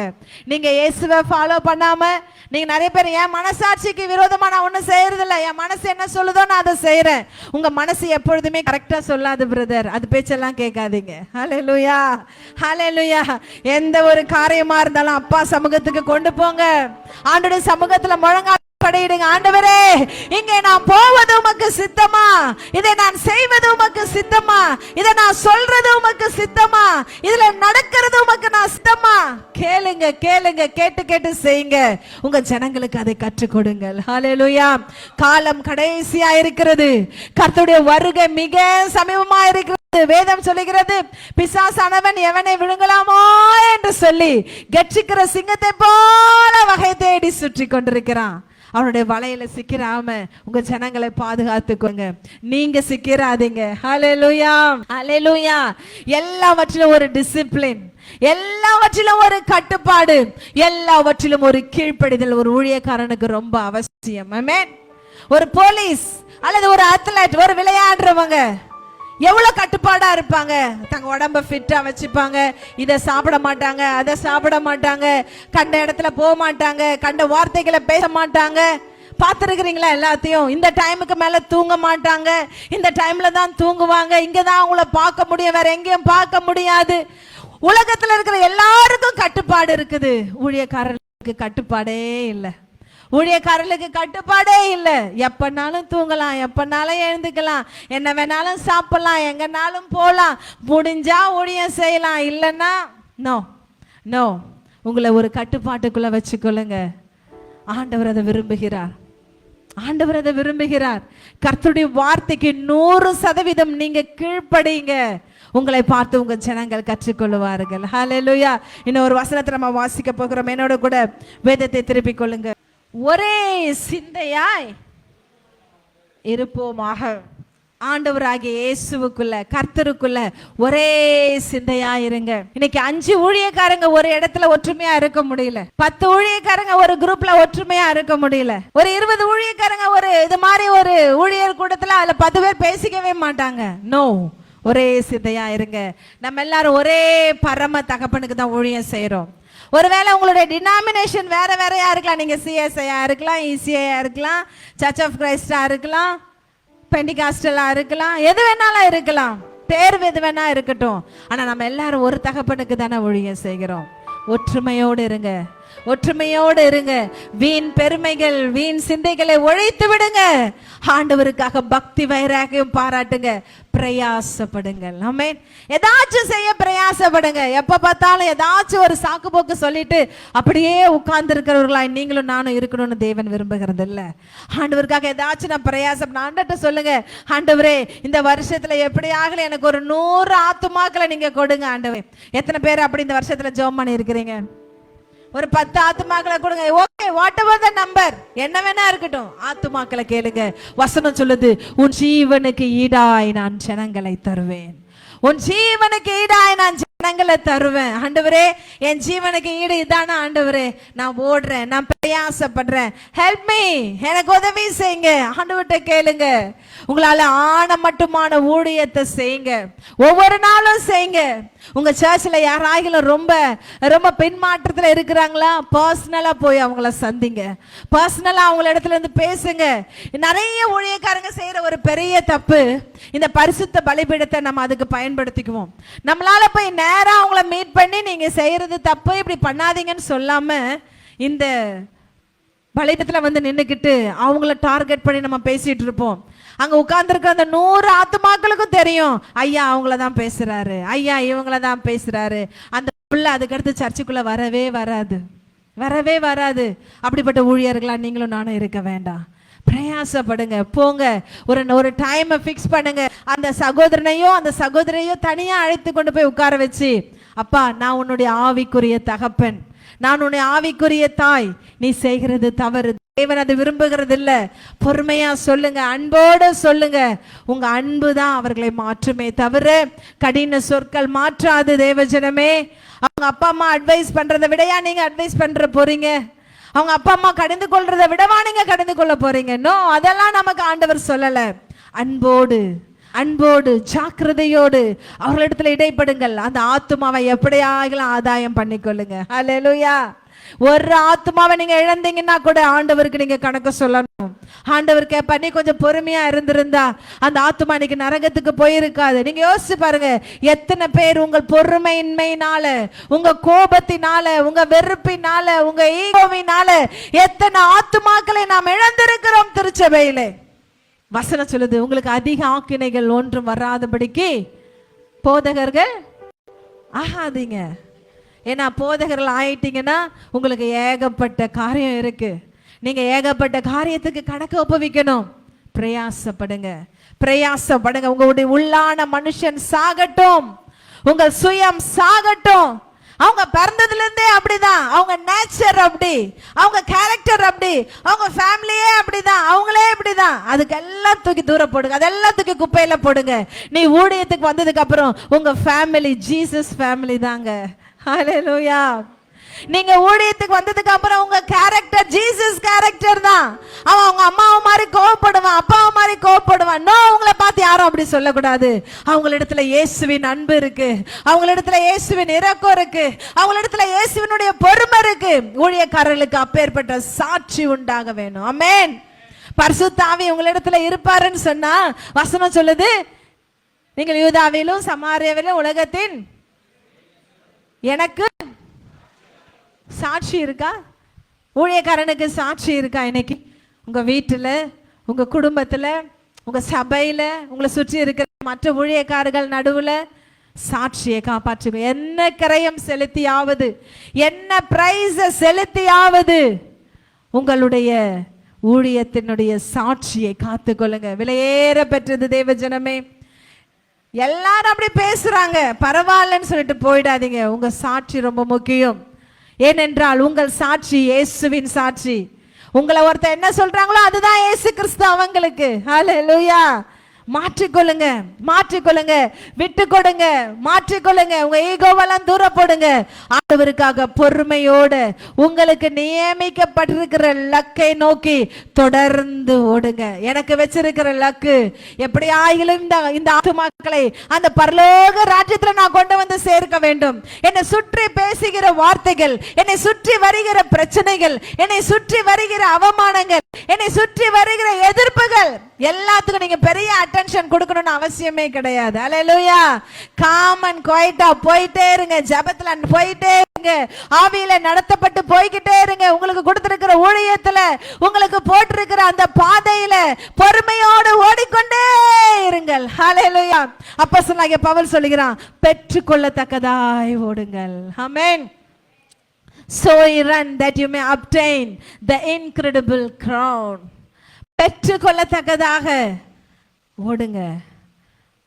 நீங்க இயேசுவை ஃபாலோ பண்ணாம நீங்க நிறைய பேர் என் மனசாட்சிக்கு விரோதமா நான் ஒன்னும் செய்யறது இல்லை, என் மனசு என்ன சொல்லுதோ நான் அதை செய்யறேன். உங்க மனசு எப்பொழுதுமே கரெக்டா சொல்லாது பிரதர், அது பேச்செல்லாம் கேட்காதீங்க. ஹல்லேலூயா. ஹல்லேலூயா. எந்த ஒரு காரியமா இருந்தாலும் அப்பா சமூகத்துக்கு கொண்டு போங்க, ஆண்டவருடைய சமூகத்துல முழங்கால் படியிடுங்க. ஆண்டவரே இங்கே நான் போவது உமக்கு சித்தமா, இதை நான் செய்வது உமக்கு சித்தமா, இதை நான் சொல்றது உமக்கு சித்தமா, இதுல நடக்கிறது உமக்கு நான் சித்தமா? கேளுங்க கேளுங்க, கேட்டு கேட்டு செய்யுங்க. உங்க ஜனங்களுக்கு அதை கற்றுக் கொடுங்கள். ஹல்லேலூயா. காலம் கடைசியா இருக்கிறது, கர்த்தருடைய வருகை மிக சமீபமா இருக்கிறது. வேதம் சொல்லுகிறது, பிசாசானவன் எவனை விழுங்கலாமோ என்று சொல்லி கெட்சிக்கிற சிங்கத்தை போல வகை தேடி சுற்றி கொண்டிருக்கிறான். அவனுடைய வலையில சிக்கிறாம உங்க ஜனங்களை பாதுகாத்துக்கோங்க, நீங்க சிக்கிறாதீங்க. ஹல்லேலூயா. ஹல்லேலூயா. எல்லாவற்றிலும் ஒரு டிசிப்ளின், எல்லாவற்றிலும் ஒரு கட்டுப்பாடு, எல்லாவற்றிலும் ஒரு கீழ்ப்படிதல் ஒரு ஊழியக்காரனுக்கு ரொம்ப அவசியம். ஆமென். ஒரு போலீஸ் அல்லது ஒரு அத்லெட், ஒரு விளையாடுறவங்க எவ்வளவு கட்டுப்பாடா இருப்பாங்க. தங்க உடம்ப ஃபிட்டா வச்சுப்பாங்க, இதை சாப்பிட மாட்டாங்க, அதை சாப்பிட மாட்டாங்க, கண்ட இடத்துல போக மாட்டாங்க, கண்ட வார்த்தைகளை பேச மாட்டாங்க, பார்த்திருக்கிறீங்களா? எல்லாத்தையும் இந்த டைமுக்கு மேல தூங்க மாட்டாங்க, இந்த டைம்ல தான் தூங்குவாங்க, இங்கதான் அவங்கள பார்க்க முடியும், வேற எங்கேயும் பார்க்க முடியாது. உலகத்துல இருக்கிற எல்லாருக்கும் கட்டுப்பாடு இருக்குது, ஊழியக்காரர்களுக்கு கட்டுப்பாடே இல்லை. ஊழியக்காரர்களுக்கு கட்டுப்பாடே இல்லை. எப்பனாலும் தூங்கலாம், எப்பனாலும் எழுந்துக்கலாம், என்ன வேணாலும் சாப்பிடலாம், எங்கனாலும் போகலாம், முடிஞ்சா ஊழியம் செய்யலாம், இல்லைன்னா நோ நோ. உங்களை ஒரு கட்டுப்பாட்டுக்குள்ள வச்சுக்கொள்ளுங்க. ஆண்டவர் அதை விரும்புகிறார். ஆண்டவர் அதை விரும்புகிறார். கர்த்தருடைய வார்த்தைக்கு 100% நீங்க கீழ்ப்படிங்க. உங்களை பார்த்து உங்க ஜனங்கள் கற்றுக்கொள்வார்கள். ஹல்லேலூயா. இன்னும் ஒரு வசனத்தை நம்ம வாசிக்க போகிறோம். என்னோட கூட வேதத்தை திருப்பிக் கொள்ளுங்க. ஒரே சிந்தையாய் இருப்போமாக. ஆண்டவராகிய இயேசுவுக்குள்ள, கர்த்தருக்குள்ள ஒரே சிந்தையா இருங்க. இன்னைக்கு 5 ஊழியக்காரங்க ஒரு இடத்துல ஒற்றுமையா இருக்க முடியல, 10 ஊழியக்காரங்க ஒரு குரூப்ல ஒற்றுமையா இருக்க முடியல, ஒரு 20 ஊழியக்காரங்க ஒரு இது மாதிரி ஒரு ஊழியர் கூட்டத்துல அதுல 10 பேர் பேசிக்கவே மாட்டாங்க. நோ, ஒரே சிந்தையா இருங்க. நம்ம எல்லாரும் ஒரே பரம தகப்பனுக்கு தான் ஊழியம் செய்யறோம். ஒருவேளை உங்களுடைய டினாமினேஷன் வேற வேறையா இருக்கலாம். நீங்க சிஎஸ்ஐயா இருக்கலாம், இசிஐயா இருக்கலாம், சர்ச் ஆஃப் கிரைஸ்டா இருக்கலாம், பெண்டிகாஸ்டலா இருக்கலாம், எது வேணாலும் இருக்கலாம், தேர்வு எது வேணா இருக்கட்டும். ஆனா நம்ம எல்லாரும் ஒரு தகப்பனுக்கு தானே ஊழியம் செய்கிறோம். ஒற்றுமையோடு இருங்க, ஒற்றுமையோடு இருங்க. வீண் பெருமைகள், வீண் சிந்தைகளை ஒழித்து விடுங்க. ஆண்டவருக்காக பக்தி வைராகியம் பாராட்டுங்க, பிரயாசப்படுங்கள். ஆமென். ஏதாச்சும் செய்ய பிரயாசப்படுங்க. எப்ப பார்த்தாலும் ஏதாச்சும் ஒரு சாக்கு போக்கு சொல்லிட்டு அப்படியே உட்கார்ந்து இருக்கிறவர்களாய் நீங்களும் நானும் இருக்கணும்னு தேவன் விரும்புகிறது இல்ல. ஆண்டவருக்காக ஏதாச்சும் நான் பிரயாசம் ஆண்டவர்கிட்ட சொல்லுங்க. ஆண்டவரே, இந்த வருஷத்துல எப்படியாகல எனக்கு ஒரு 100 ஆத்துமாக்களை நீங்க கொடுங்க ஆண்டவரே. எத்தனை பேர் அப்படி இந்த வருஷத்துல ஜெபம் பண்ணி இருக்கிறீங்க? ஒரு 10 ஆத்துமாக்களை கொடுங்க. Okay, what ever the number, என்ன வேணா இருக்கட்டும், ஆத்துமாக்களை கேளுங்க. வசனம் சொல்லுது, உன் ஜீவனுக்கு ஈடாய் நான் ஜனங்களை தருவேன். உன் ஜீவனுக்கு ஈடாய் நான் ஜனங்களை தருவேன். ஆண்டவரே, என் ஜீவனுக்கு ஈடு இதான ஆண்டவரே, நான் ஓடுறேன், நான் பிரயாசப்படுறேன், ஹெல்ப் மீ, எனக்கு உதவி செய்யுங்க. ஆண்டவர்கிட்ட கேளுங்க. உங்களால மட்டுமான ஊழியத்தை செய்யுங்க, ஒவ்வொரு நாளும் செய்யுங்க. உங்க சர்ச்ல யாராயிலும் ரொம்ப ரொம்ப பின்மாற்றத்துல இருக்கிறாங்களா, பர்சனலா போய் அவங்கள சந்திங்க, பர்சனலா அவங்கள இடத்துல இருந்து பேசுங்க. நிறைய ஊழியக்காரங்க செய்யற ஒரு பெரிய தப்பு, இந்த பரிசுத்த பலிபீடத்தை நம்ம அதுக்கு பயன்படுத்திக்குவோம். நம்மளால போய் நேரா அவங்கள மீட் பண்ணி நீங்க செய்யறது தப்பு, இப்படி பண்ணாதீங்கன்னு சொல்லாம இந்த பலிபீடத்துல வந்து நின்னுக்கிட்டு அவங்கள டார்கெட் பண்ணி நம்ம பேசிட்டு இருப்போம். அங்க உட்கார்ந்துருக்க அந்த 100 ஆத்துமாக்களுக்கும் தெரியும், ஐயா அவங்கள தான் பேசுறாரு, ஐயா இவங்கள தான் பேசுறாரு. அந்த பிள்ளை அதுக்கடுத்து சர்ச்சுக்குள்ள வரவே வராது, வரவே வராது. அப்படிப்பட்ட ஊழியர்களா நீங்களும் நானும் இருக்க வேண்டாம். பிரயாசப்படுங்க, போங்க, ஒரு டைமை ஃபிக்ஸ் பண்ணுங்க. அந்த சகோதரனையோ அந்த சகோதரியோ தனியா அழைத்து கொண்டு போய் உட்கார வச்சு, அப்பா நான் உன்னுடைய ஆவிக்குரிய தகப்பன், நான் உன்னுடைய ஆவிக்குரிய தாய், நீ செய்கிறது தவறு, தேவன் அது விரும்புகிறது இல்ல. பொறுமையா சொல்லுங்க, அன்போடு சொல்லுங்க. உங்க அன்பு தான் அவர்களை மாற்றுமே தவிர கடின சொற்கள் மாற்றாது. தேவஜனமே, அவங்க அப்பா அம்மா அட்வைஸ் பண்றதை விடையா நீங்க அட்வைஸ் பண்ற போறீங்க? அவங்க அப்பா அம்மா கடிந்து கொள்றதை விடவா நீங்க கடிந்து கொள்ள போறீங்க? நோ, அதெல்லாம் நமக்கு ஆண்டவர் சொல்லல. அன்போடு அன்போடு ஜாக்கிரதையோடு அவர்களிடத்துல இடைப்படுங்கள். அந்த ஆத்துமாவை எப்படியாகலாம் ஆதாயம் பண்ணிக்கொள்ளுங்க. ஹல்லேலூயா. ஒரு ஆத்துமாவை நீங்க இழந்தீங்கன்னா கூட ஆண்டவருக்கு நீங்க கணக்கு சொல்லணும். ஆண்டவர் கேப்பா, நீ கொஞ்சம் பொறுமையா இருந்திருந்தா அந்த ஆத்துமா இன்னைக்கு நரகத்துக்கு போயிருக்காது. நீங்க யோசிச்சு பாருங்க, எத்தனை பேர் உங்கள் பொறுமையின்மையினால, உங்க கோபத்தினால, உங்க வெறுப்பினால, உங்க ஈகோவினால எத்தனை ஆத்துமாக்களை நாம் இழந்திருக்கிறோம் திருச்சபையிலே. வசனம் சொல்லுது, உங்களுக்கு அதிக ஆக்கினைகள் ஒன்றும் வராதபடிக்கு போதகர்கள் ஆகாதீங்க. ஏன்னா போதகர்கள் ஆயிட்டீங்கன்னா உங்களுக்கு ஏகப்பட்ட காரியம் இருக்கு. நீங்க ஏகப்பட்ட காரியத்துக்கு கணக்கு ஒப்புவிக்கணும். பிரயாசப்படுங்க, பிரயாசப்படுங்க. உங்களுடைய உள்ளான மனுஷன் சாகட்டும், உங்கள் சுயம் சாகட்டும். அவங்க பிறந்ததுல இருந்தே அப்படிதான், அவங்க நேச்சர் அப்படி, அவங்க கேரக்டர் அப்படி, அவங்க ஃபேமிலியே அப்படிதான், அவங்களே அப்படிதான். அதுக்கெல்லாம் தூக்கி தூர போடுங்க, அதெல்லாம் தூக்கி குப்பையில போடுங்க. நீ ஊழியத்துக்கு வந்ததுக்கு அப்புறம் உங்க ஃபேமிலி ஜீசஸ் ஃபேமிலி தாங்க. ஹல்லேலூயா. நீங்க ஊழியத்துக்கு வந்ததுக்கு அப்புறம் உங்க கேரக்டர் ஜீசஸ் கேரக்டர் தான். அவன் அவங்க அம்மாவை மாதிரி கோவப்படுவான், அப்பாவை மாதிரி கோவப்படுவான். நோ, உங்களை பார்த்து யாரும் அப்படி சொல்லக்கூடாது. அவங்களிடத்துல இயேசுவின் அன்பு இருக்கு, அவங்களிடத்துல இயேசுவின் இரக்கம் இருக்கு, அவங்களிடத்துல இயேசுவினுடைய பொறுமை இருக்கு. ஊழியக்காரர்களுக்கு அப்பேற்பட்ட சாட்சி உண்டாக வேணும். ஆமென். பரிசுத்த ஆவி உங்களிடத்துல இருப்பாருன்னு சொன்னா வசனம் சொல்லுது, நீங்கள் யூதாவிலும் சமாரியாவிலும் உலகத்தின் எனக்கு சாட்சி இருக்கா? ஊழியக்காரனுக்கு சாட்சி இருக்கா? இன்னைக்கு உங்க வீட்டுல, உங்க குடும்பத்துல, உங்க சபையில, உங்களை சுற்றி இருக்கிற மற்ற ஊழியக்காரர்கள் நடுவுல சாட்சியை காப்பாற்றுங்க. என்ன கிரயம் செலுத்தியாவது, என்ன பிரைஸ் செலுத்தியாவது உங்களுடைய ஊழியத்தினுடைய சாட்சியை காத்துக்கொள்ளுங்க. விலையேற பெற்றது தேவ ஜனமே. எல்லாரும் அப்படி பேசுறாங்க, பரவாயில்லன்னு சொல்லிட்டு போயிடாதீங்க. உங்க சாட்சி ரொம்ப முக்கியம். ஏனென்றால் உங்கள் சாட்சி இயேசுவின் சாட்சி. உங்களை ஒருத்தர் என்ன சொல்றாங்களோ அதுதான் இயேசு கிறிஸ்து அவங்களுக்கு. ஹல்லேலூயா. மாற்றிக்கொள்ளுங்க, மாற்றிக்கொள்ளுங்க, விட்டு கொடுங்க, மாற்றிக்கொள்ளுங்க. உங்க ஈகோவெல்லாம் தூர போடுங்க. ஆண்டவருக்காக பொறுமையோடு உங்களுக்கு நியமிக்கப்பட்டிருக்கிற லக்கை நோக்கி தொடர்ந்து ஓடுங்க. எனக்கு வச்சிருக்கிற லக்கு எப்படி ஆகிலும் இந்த ஆத்துமாக்களை அந்த பரலோக ராஜ்யத்துல நான் கொண்டு வந்து சேர்க்க வேண்டும். என்னை சுற்றி பேசுகிற வார்த்தைகள், என்னை சுற்றி வருகிற பிரச்சனைகள், என்னை சுற்றி வருகிற அவமானங்கள், என்னை சுற்றி வருகிற எதிர்ப்புகள் எல்லாத்துக்கும் நீங்க பெரிய அட்டென்ஷன் கொடுக்கணும்னு அவசியமே கிடையாது. அல்லேலூயா. காம் அண்ட் குவைட்டா போயிட்டே இருங்க, ஜெபத்துல போயிட்டே இருங்க, ஆவியில நடத்தப்பட்டு போய்கிட்டே இருங்க. உங்களுக்கு கொடுத்திருக்கிற ஊழியத்துல, உங்களுக்கு போட்டிருக்கிற அந்த பாதையில பொறுமையோடு ஓடிக்கொண்டே இருங்கள். அல்லேலூயா. அப்போஸ்தலனாகிய பவுல் சொல்லுகிறான், பெற்றுக்கொள்ளத்தக்கதாய் ஓடுங்கள். ஆமென். So run that you may obtain the incredible crown. பெற்றுக்கொள்ளத்தக்கதாக ஓடுங்க.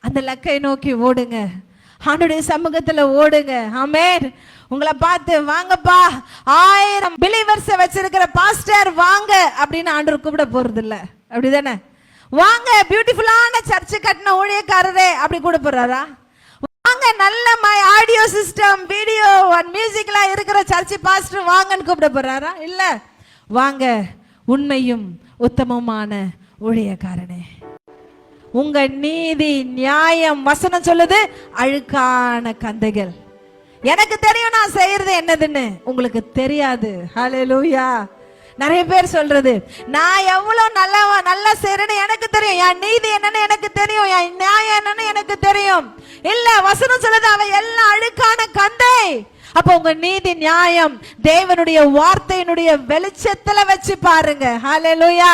அந்த லக்கை நோக்கி ஓடுங்க. ஆண்டவருடைய சமூகத்துல ஓடுங்க. ஆமென். உங்களை பார்த்து வாங்கப்பா 1000 பிலீவர்ஸ் வச்சிருக்கிற பாஸ்டர் வாங்க அப்படின்னு ஆண்டவர் கூப்பிட போறது இல்ல. அப்படிதானே? வாங்க பியூட்டிஃபுல்லான சர்ச் கட்டின ஊழியக்காரரே அப்படி கூட போறாரா? வாங்க நல்ல ஆடியோ சிஸ்டம், வீடியோ அண்ட் மியூசிக்லாம் இருக்கிற சர்ச் பாஸ்டர் வாங்கன்னு கூப்பிட போறாரா? இல்ல. வாங்க உண்மையும் உத்தமமான ஊழியக்காரனே. உங்க நீதி நியாயம் வசனம் சொல்லுது அழுக்கான கந்தைகள். எனக்கு தெரியும் நான் செய்யறது என்னதுன்னு, உங்களுக்கு தெரியாது. ஹல்லேலூயா. நிறைய பேர் சொல்றது, நான் எவ்வளவு நல்லா செய்யறேன்னு எனக்கு தெரியும், என் நீதி என்னன்னு எனக்கு தெரியும், என் நியாயம் என்னன்னு எனக்கு தெரியும். இல்ல, வசனம் சொல்லுது அவ எல்லாம் அழுக்கான கந்தை. அப்ப உங்க நீதி நியாயம் தேவனுடைய வார்த்தையினுடைய வெளிச்சத்துல வச்சு பாருங்க. ஹல்லேலூயா.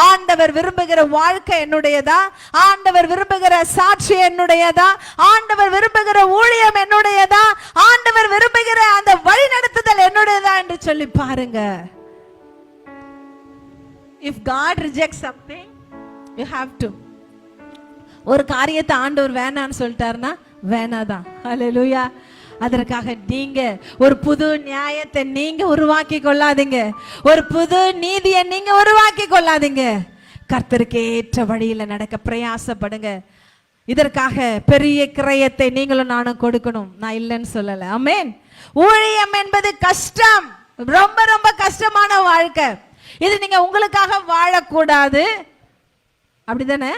ஆண்டவர் விரும்புகிற வாழ்க்கை என்னுடையதா? ஆண்டவர் விரும்புகிற சாட்சி என்னுடையதா? ஆண்டவர் விரும்புகிற ஊழியம் என்னுடையதா? ஆண்டவர் விரும்புகிற அந்த வழி நடத்துதல் என்னுடையதா என்று சொல்லி பாருங்க. If God rejects something, you have to. ஒரு காரியத்தை ஆண்டவர் வேணான்னு சொல்லிட்டாருன்னா வேணாதான். ஹல்லேலூயா. அதற்காக நீங்க ஒரு புது நியாயத்தை நீங்க உருவாக்கி கொள்ளாதீங்க, ஒரு புது நீதியை நீங்க உருவாக்கி கொள்ளாதீங்க. கர்த்தருக்கு ஏற்ற வழியில நடக்க பிரயாசப்படுங்க. இதற்காக பெரிய கிரயத்தை நீங்களும் நானும் கொடுக்கணும், நான் இல்லைன்னு சொல்லல. ஆமென். ஊழியம் என்பது கஷ்டம், ரொம்ப ரொம்ப கஷ்டமான வாழ்க்கை. இது நீங்க உங்களுக்காக வாழக்கூடாது, அப்படிதானே?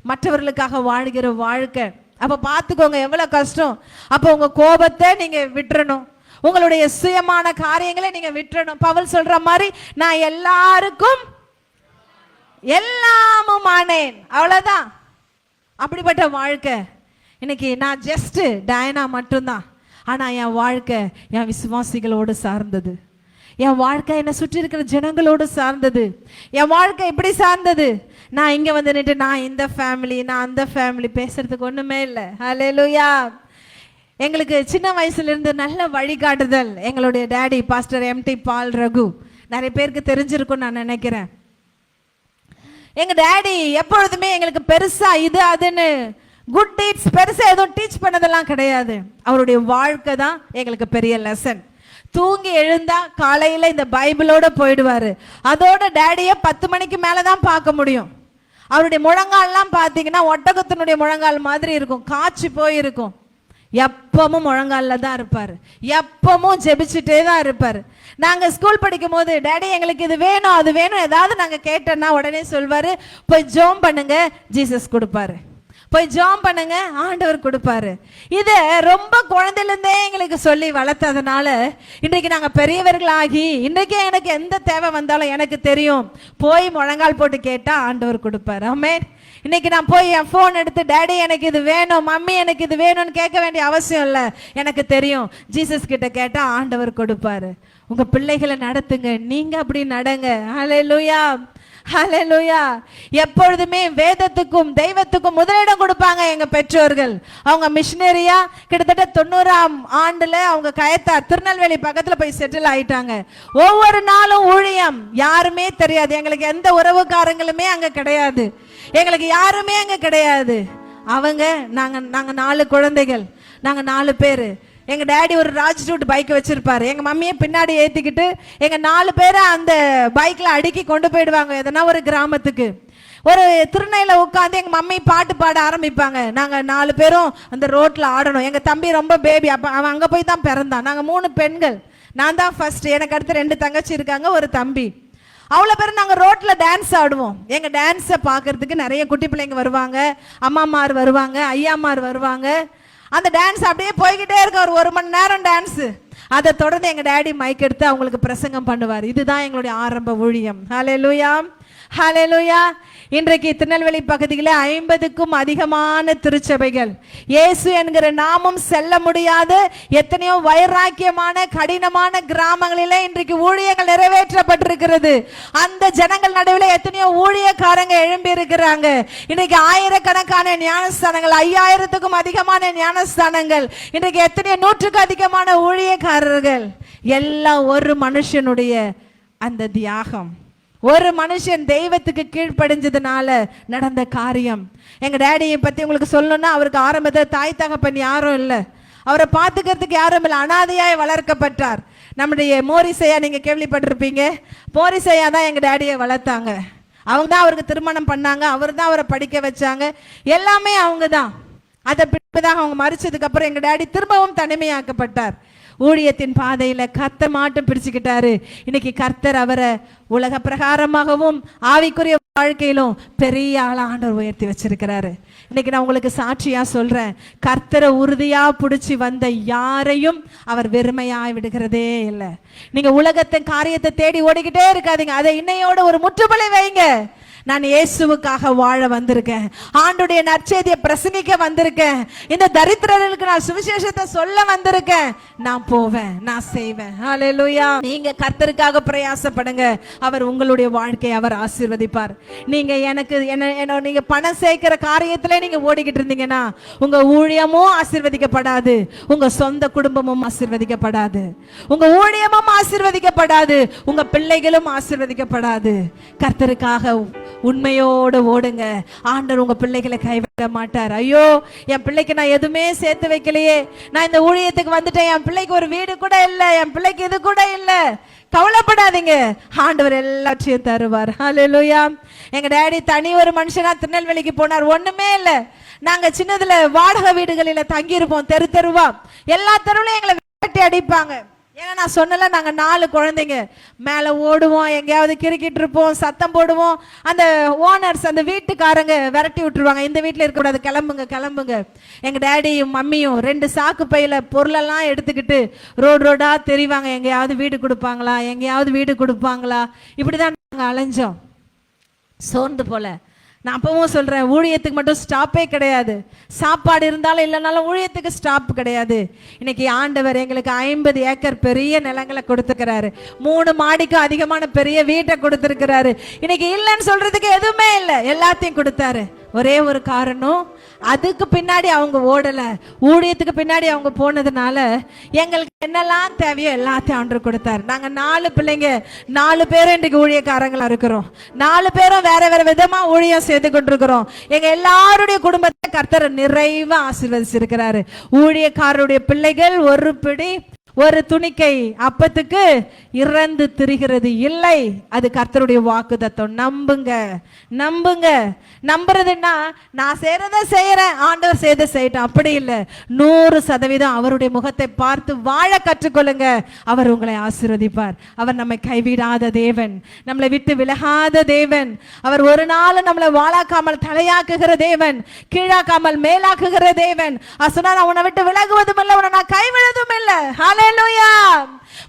மற்றவர்களுக்காக வாழ்கிற வாழ்க்கை. அப்ப பாத்துக்கோங்க எவ்வளவு கஷ்டம். அப்ப உங்க கோபத்தை நீங்க விட்டுறணும், உங்களுடைய சுயமான காரியங்களை நீங்க விட்டுறணும். பவுல் சொல்ற மாதிரி, நான் எல்லாருக்கும் எல்லாமும் ஆனேன், அவ்வளவுதான். அப்படிப்பட்ட வாழ்க்கை. இன்னைக்கு நான் ஜஸ்ட் டயனா மட்டும்தான், ஆனா என் வாழ்க்கை என் விசுவாசிகளோடு சார்ந்தது, என் வாழ்க்கை என்னை சுற்றி இருக்கிற ஜனங்களோடு சார்ந்தது, என் வாழ்க்கை இப்படி சார்ந்தது. நான் இங்க வந்து நின்று நான் இந்த ஃபேமிலி நான் அந்த ஃபேமிலி பேசுறதுக்கு ஒண்ணுமே இல்லை. ஹல்லேலூயா. எங்களுக்கு சின்ன வயசுல இருந்து நல்ல வழிகாட்டுதல் எங்களுடைய டாடி பாஸ்டர் MT பால் ரகு. நிறைய பேருக்கு தெரிஞ்சிருக்கும் நான் நினைக்கிறேன். எங்க டாடி எப்பொழுதுமே எங்களுக்கு பெருசா இது அதுன்னு குட் டீட்ஸ் பெருசா எதுவும் டீச் பண்ணதெல்லாம் கிடையாது. அவருடைய வாழ்க்கை தான் எங்களுக்கு பெரிய லெசன். தூங்கி எழுந்தா காலையில இந்த பைபிளோட போயிடுவாரு. அதோட டாடிய 10 மணிக்கு மேலதான் பார்க்க முடியும். அவருடைய முழங்கால்லாம் பாத்தீங்கன்னா ஒட்டகத்தினுடைய முழங்கால் மாதிரி இருக்கும், காய்ச்சி போயிருக்கும். எப்பவும் முழங்கால தான் இருப்பாரு, எப்பவும் ஜெபிச்சுட்டே தான் இருப்பாரு. நாங்க ஸ்கூல் படிக்கும் போது டாடி எங்களுக்கு இது வேணும் அது வேணும் ஏதாவது நாங்க கேட்டோம்னா உடனே சொல்வாரு, போய் ஜோம் பண்ணுங்க, ஜீசஸ் கொடுப்பாரு. போய் ஜாம் பண்ணுங்க, ஆண்டவர் கொடுப்பாரு. இதை ரொம்ப குழந்தையிலேருந்தே எங்களுக்கு சொல்லி வளர்த்ததுனால இன்றைக்கு நாங்கள் பெரியவர்களாகி இன்றைக்கே எனக்கு எந்த தேவை வந்தாலும் எனக்கு தெரியும், போய் முழங்கால் போட்டு கேட்டால் ஆண்டவர் கொடுப்பார். ஆமென். இன்னைக்கு நான் போய் என் ஃபோன் எடுத்து டேடி எனக்கு இது வேணும், மம்மி எனக்கு இது வேணும்னு கேட்க வேண்டிய அவசியம் இல்லை. எனக்கு தெரியும், ஜீசஸ் கிட்ட கேட்டால் ஆண்டவர் கொடுப்பாரு. உங்கள் பிள்ளைகளை நடத்துங்க, நீங்கள் அப்படி நடங்க. ஹல்லேலூயா, ஹல்லேலூயா. எப்பொழுதுமே வேதத்துக்கும் தெய்வத்துக்கும் முதலிடம் கொடுப்பாங்க எங்க பெற்றோர்கள். அவங்க மிஷினரியா கிட்டத்தட்ட 90ஆம் ஆண்டுல அவங்க கயத்தார் திருநெல்வேலி பக்கத்துல போய் செட்டில் ஆயிட்டாங்க. ஒவ்வொரு நாளும் ஊழியம், யாருமே தெரியாது எங்களுக்கு, எந்த உறவுக்காரங்களுமே அங்க கிடையாது, எங்களுக்கு யாருமே அங்க கிடையாது. அவங்க நாங்க 4 குழந்தைகள், நாங்க 4 பேரு. எங்க டேடி ஒரு ராஜ்டூட் பைக் வச்சிருப்பாரு, எங்க மம்மியை பின்னாடி ஏத்திக்கிட்டு எங்க 4 பேரை அந்த பைக்ல அடுக்கி கொண்டு போயிடுவாங்க எதனா ஒரு கிராமத்துக்கு. ஒரு திருநையில உட்காந்து எங்க மம்மி பாட்டு பாட ஆரம்பிப்பாங்க, நாங்க 4 பேரும் அந்த ரோட்ல ஆடணும். எங்க தம்பி ரொம்ப பேபி, அப்ப அவன் அங்க போய் தான் பிறந்தான். நாங்க 3 பெண்கள், நான் தான் ஃபர்ஸ்ட், எனக்கு அடுத்து 2 தங்கச்சி இருக்காங்க, ஒரு தம்பி. அவ்வளோ பேர் நாங்கள் ரோட்டில் டான்ஸ் ஆடுவோம். எங்கள் டான்ஸை பார்க்கறதுக்கு நிறைய குட்டி பிள்ளைங்க வருவாங்க, அம்மாமார் வருவாங்க, ஐயாமார் வருவாங்க. அந்த டான்ஸ் அப்படியே போய்கிட்டே இருக்க, ஒரு 1 மணி நேரம் டான்ஸு. அதை தொடர்ந்து எங்கள் டேடி மைக் எடுத்து அவங்களுக்கு பிரசங்கம் பண்ணுவார். இதுதான் எங்களுடைய ஆரம்ப ஊழியம். ஹல்லேலூயா, ஹல்லேலூயா. இன்றைக்கு திருநெல்வேலி பகுதியில் 50க்கும் அதிகமான திருச்சபைகள், இயேசு என்கிற நாமம் செல்ல முடியாத எத்தனையோ வைராக்கியமான கடினமான கிராமங்களிலே இன்றைக்கு ஊழியங்கள் நிறைவேற்றப்பட்டிருக்கிறது. அந்த ஜனங்கள் நடுவில் எத்தனையோ ஊழியக்காரங்க எழும்பி இருக்கிறாங்க. இன்னைக்கு ஆயிரக்கணக்கான ஞானஸ்தானங்கள், 5000த்துக்கும் அதிகமான ஞானஸ்தானங்கள், இன்றைக்கு எத்தனையோ 100க்கு அதிகமான ஊழியக்காரர்கள். எல்லாம் ஒரு மனுஷனுடைய அந்த தியாகம், ஒரு மனுஷன் தெய்வத்துக்கு கீழ்ப்படிஞ்சதுனால நடந்த காரியம். எங்க டேடியை பத்தி உங்களுக்கு சொல்லணும்னா, அவருக்கு ஆரம்பத்தில் தாய் தகப்பன் யாரும் இல்லை, அவரை பார்த்துக்கிறதுக்கு யாரும் இல்லை, அனாதையாய் வளர்க்கப்பட்டார். நம்முடைய மோரிசையா நீங்க கேள்விப்பட்டிருப்பீங்க, மோரிசையா தான் எங்க டேடியை வளர்த்தாங்க. அவங்க தான் அவருக்கு திருமணம் பண்ணாங்க, அவர் தான் அவரை படிக்க வச்சாங்க, எல்லாமே அவங்க தான். அதை பின்புதான் அவங்க மறிச்சதுக்கு அப்புறம் எங்க டேடி திரும்பவும் தனிமையாக்கப்பட்டார். ஊழியத்தின் பாதையில கர்த்தர் மாட்டும் பிடிச்சுக்கிட்டாரு. இன்னைக்கு கர்த்தர் அவரை உலக பிரகாரமாகவும் ஆவிக்குரிய வாழ்க்கையிலும் பெரிய ஆண்டவர் உயர்த்தி வச்சிருக்கிறாரு. இன்னைக்கு நான் உங்களுக்கு சாட்சியா சொல்றேன், கர்த்தரை உறுதியா பிடிச்சி வந்த யாரையும் அவர் வெறுமையாய் விடுகிறதே இல்லை. நீங்க உலகத்தின் காரியத்தை தேடி ஓடிக்கிட்டே இருக்காதீங்க, அதை இன்னையோட ஒரு முற்றுப்புள்ளி வைங்க. நான் இயேசுவுக்காக வாழ வந்திருக்கேன், ஆண்டுடைய நற்செய்தியை பிரசங்கிக்க வந்திருக்கேன், இந்த தரித்திரர்களுக்கு நான் சுவிசேஷத்தை சொல்ல வந்திருக்கேன், நான் போவேன், நான் செய்வேன். ஹல்லேலூயா. நீங்க கர்த்தருக்காக பிரயாசப்படுங்க, அவர் உங்களுடைய வாழ்க்கையை அவர் ஆசீர்வதிப்பார். நீங்க எனக்கு நீங்க பணம் சேர்க்கிற காரியத்திலே நீங்க ஓடிக்கிட்டு இருந்தீங்கன்னா உங்க ஊழியமும் ஆசீர்வதிக்கப்படாது, உங்க சொந்த குடும்பமும் ஆசீர்வதிக்கப்படாது, உங்க ஊழியமும் ஆசீர்வதிக்கப்படாது, உங்க பிள்ளைகளும் ஆசீர்வதிக்கப்படாது. கர்த்தருக்காக உண்மையோடு ஓடுங்க, ஆண்டவர் உங்க பிள்ளைகளை கைவிட மாட்டார். ஐயோ என் பிள்ளைக்கு நான் எதுவுமே சேர்த்து வைக்கலையே, நான் இந்த ஊழியத்துக்கு வந்துட்டேன், என் பிள்ளைக்கு ஒரு வீடு கூட இல்லை, என் பிள்ளைக்கு இது கூட இல்லை, கவலைப்படாதீங்க, ஆண்டவர் எல்லாத்தையும் தருவார். ஹல்லேலூயா. எங்க டேடி தனி ஒரு மனுஷனா திருநெல்வேலிக்கு போனார், ஒண்ணுமே இல்லை. நாங்க சின்னதுல வாடகை வீடுகளில தங்கி இருப்போம், தெரு தெருவா, எல்லா தெருவிலும் எங்களை விரட்டி அடிப்பாங்க. ஏன்னா நான் சொன்னல, நாங்க 4 குழந்தைங்க, மேல ஓடுவோம், எங்கேயாவது கிரிக்கிட்டு இருப்போம், சத்தம் போடுவோம். அந்த ஓனர்ஸ், அந்த வீட்டுக்காரங்க விரட்டி விட்டுருவாங்க, இந்த வீட்டுல இருக்க கூடாது, கிளம்புங்க கிளம்புங்க. எங்க டேடியும் மம்மியும் 2 சாக்கு பையில பொருளெல்லாம் எடுத்துக்கிட்டு ரோடா தெரிவாங்க, எங்கேயாவது வீடு கொடுப்பாங்களா, எங்கேயாவது வீடு கொடுப்பாங்களா, இப்படிதான் நாங்க அலைஞ்சோம், சோர்ந்து போல. நான் அப்பவும் சொல்றேன், ஊழியத்துக்கு மட்டும் ஸ்டாப்பே கிடையாது, சாப்பாடு இருந்தாலும் இல்லைனாலும் ஊழியத்துக்கு ஸ்டாப் கிடையாது. இன்னைக்கு ஆண்டவர் எங்களுக்கு 50 ஏக்கர் பெரிய நிலங்களை கொடுத்துக்கிறாரு, 3 மாடிக்கும் அதிகமான பெரிய வீட்டை கொடுத்துருக்கிறாரு. இன்னைக்கு இல்லைன்னு சொல்றதுக்கு எதுவுமே இல்லை, எல்லாத்தையும் கொடுத்தாரு. ஒரே ஒரு காரணம், அதுக்கு பின்னாடி அவங்க ஓடல, ஊழியத்துக்கு பின்னாடி அவங்க போனதுனால எங்களுக்கு என்னெல்லாம் தேவையோ எல்லாத்தையும் ஆண்டவர் கொடுத்தாரு. நாங்க 4 பிள்ளைங்க, 4 பேரும் இன்றைக்கு ஊழியக்காரங்களா இருக்கிறோம், 4 பேரும் வேற வேற விதமா ஊழியம் செய்து கொண்டிருக்கிறோம். எங்க எல்லாருடைய குடும்பத்தை கர்த்தர் நிறைவா ஆசீர்வதிச்சிருக்கிறாரு. ஊழியக்காரருடைய பிள்ளைகள் ஒரு பிடி ஒரு துணிக்கை அப்பத்துக்கு இறந்து திரிகிறது இல்லை. அது கர்த்தருடைய வாக்குத்தத்தம். நம்புங்க, நம்புங்க. நம்புறதுன்னா நான் செய்யறத செய்யறேன், ஆண்டவர் செய்த செய்யட்டும், அப்படி இல்லை. 100% அவருடைய முகத்தை பார்த்து வாழ கற்றுக்கொள்ளுங்க. அவர் உங்களை ஆசீர்வதிப்பார். அவர் நம்மை கைவிடாத தேவன், நம்மளை விட்டு விலகாத தேவன். அவர் ஒரு நாள் நம்மளை வாழாக்காமல் தலையாக்குகிற தேவன், கீழாக்காமல் மேலாக்குகிற தேவன். சொன்னா நான் உன்னை விட்டு விலகுவதும் இல்லை, உன்னை நான் கைவிடுவதும் இல்லை. ஹல்லேலூயா.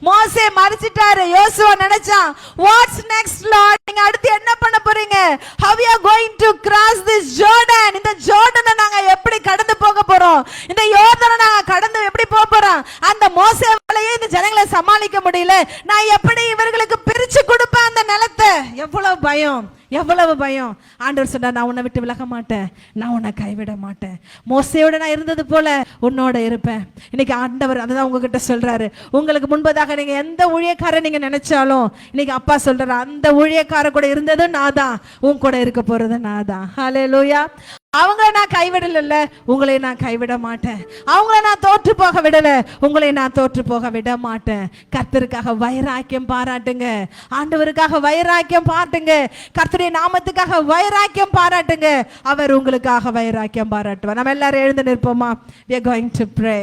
மோசே மரிச்சிட்டாரு. யோசுவா நினைச்சான், வாட்ஸ் நெக்ஸ்ட் லார்ட், நீங்க அடுத்து என்ன பண்ண போறீங்க? how we are going to cross this Jordan, இந்த ஜோர்டனை நாங்க எப்படி கடந்து போக போறோம், இந்த யோர்தானை நாங்க கடந்து எப்படி போக போறோம்? அந்த மோசேவாலயே இந்த ஜனங்களை சமாளிக்க முடியல, நான் எப்படி இவர்களுக்கு பிரிச்சு கொடுப்பேன் அந்த நிலத்தை? எவ்வளவு பயம், எவ்வளவு பயம். ஆண்டவர் சொன்னார், நான் உன்னை விட்டு விலக மாட்டேன், நான் உன்னை கைவிட மாட்டேன். மோசேயோட நான் இருந்தது போல உன்னோட இருப்பேன். இன்னைக்கு ஆண்டவர் அதுதான் உங்ககிட்ட சொல்றாரு. உங்களுக்கு முன்பதாக நீங்க எந்த ஊழியக்காரர் நீங்க நினைச்சாலும் இன்னைக்கு அப்பா சொல்றாரு, அந்த ஊழியக்காரர் கூட இருந்தது நான் தான், உன் கூட இருக்க போறது நான் தான். ஹல்லேலூயா. அவங்களை நான் கைவிடல, உங்களை நான் கைவிட மாட்டேன். அவங்களை நான் தோற்று போக விடல, உங்களை நான் தோற்று போக விட மாட்டேன். கர்த்தருக்காக வைராக்கியம் பாராட்டுங்க, ஆண்டவருக்காக வைராக்கியம் பாராட்டுங்க, கர்த்தருடைய நாமத்துக்காக வைராக்கியம் பாராட்டுங்க. அவர் உங்களுக்காக வைராக்கியம் பாராட்டுவார். நம்ம எல்லாரும் எழுந்து நிற்போமா? we are going to pray.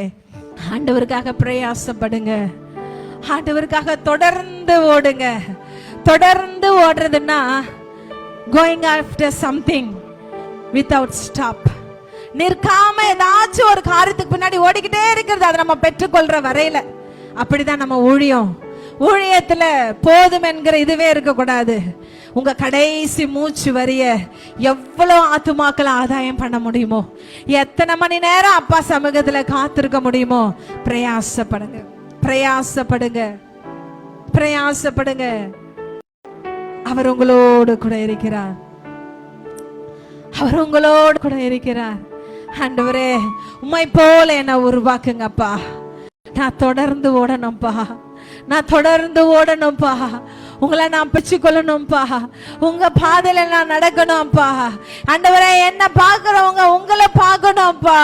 ஆண்டவருக்காக பிரயாசப்படுங்க, ஆண்டவருக்காக தொடர்ந்து ஓடுங்க. தொடர்ந்து ஓடுறதுன்னா going after something without stop. நிற்காம ஏதாச்சும் ஒரு காரியத்துக்கு பின்னாடி ஓடிக்கிட்டே இருக்கிறது, அதை நம்ம பெற்றுக்கொள்ற வரையில. அப்படிதான் நம்ம ஊழியம். ஊழியத்துல போதும் என்கிற இதுவே இருக்கக்கூடாது. உங்க கடைசி மூச்சு வரிய எவ்வளவு ஆத்துமாக்களை ஆதாயம் பண்ண முடியுமோ, எத்தனை மணி நேரம் அப்பா சமூகத்துல காத்திருக்க முடியுமோ, பிரயாசப்படுங்க, பிரயாசப்படுங்க, பிரயாசப்படுங்க. அவர் உங்களோடு கூட இருக்கிறார், அவர் உங்களோடு கூட இருக்கிறார். ஆண்டவரே, உம்மை போல என்ன உருவாக்குங்கப்பா. நான் தொடர்ந்து ஓடணும்பா, நான் தொடர்ந்து ஓடணும்பா. உங்களை நான் பிச்சு கொள்ளணும்பா, உங்க பாதையில நான் நடக்கணும்பா. ஆண்டவரே, என்ன பார்க்கிறவங்க உங்களை பார்க்கணும்பா.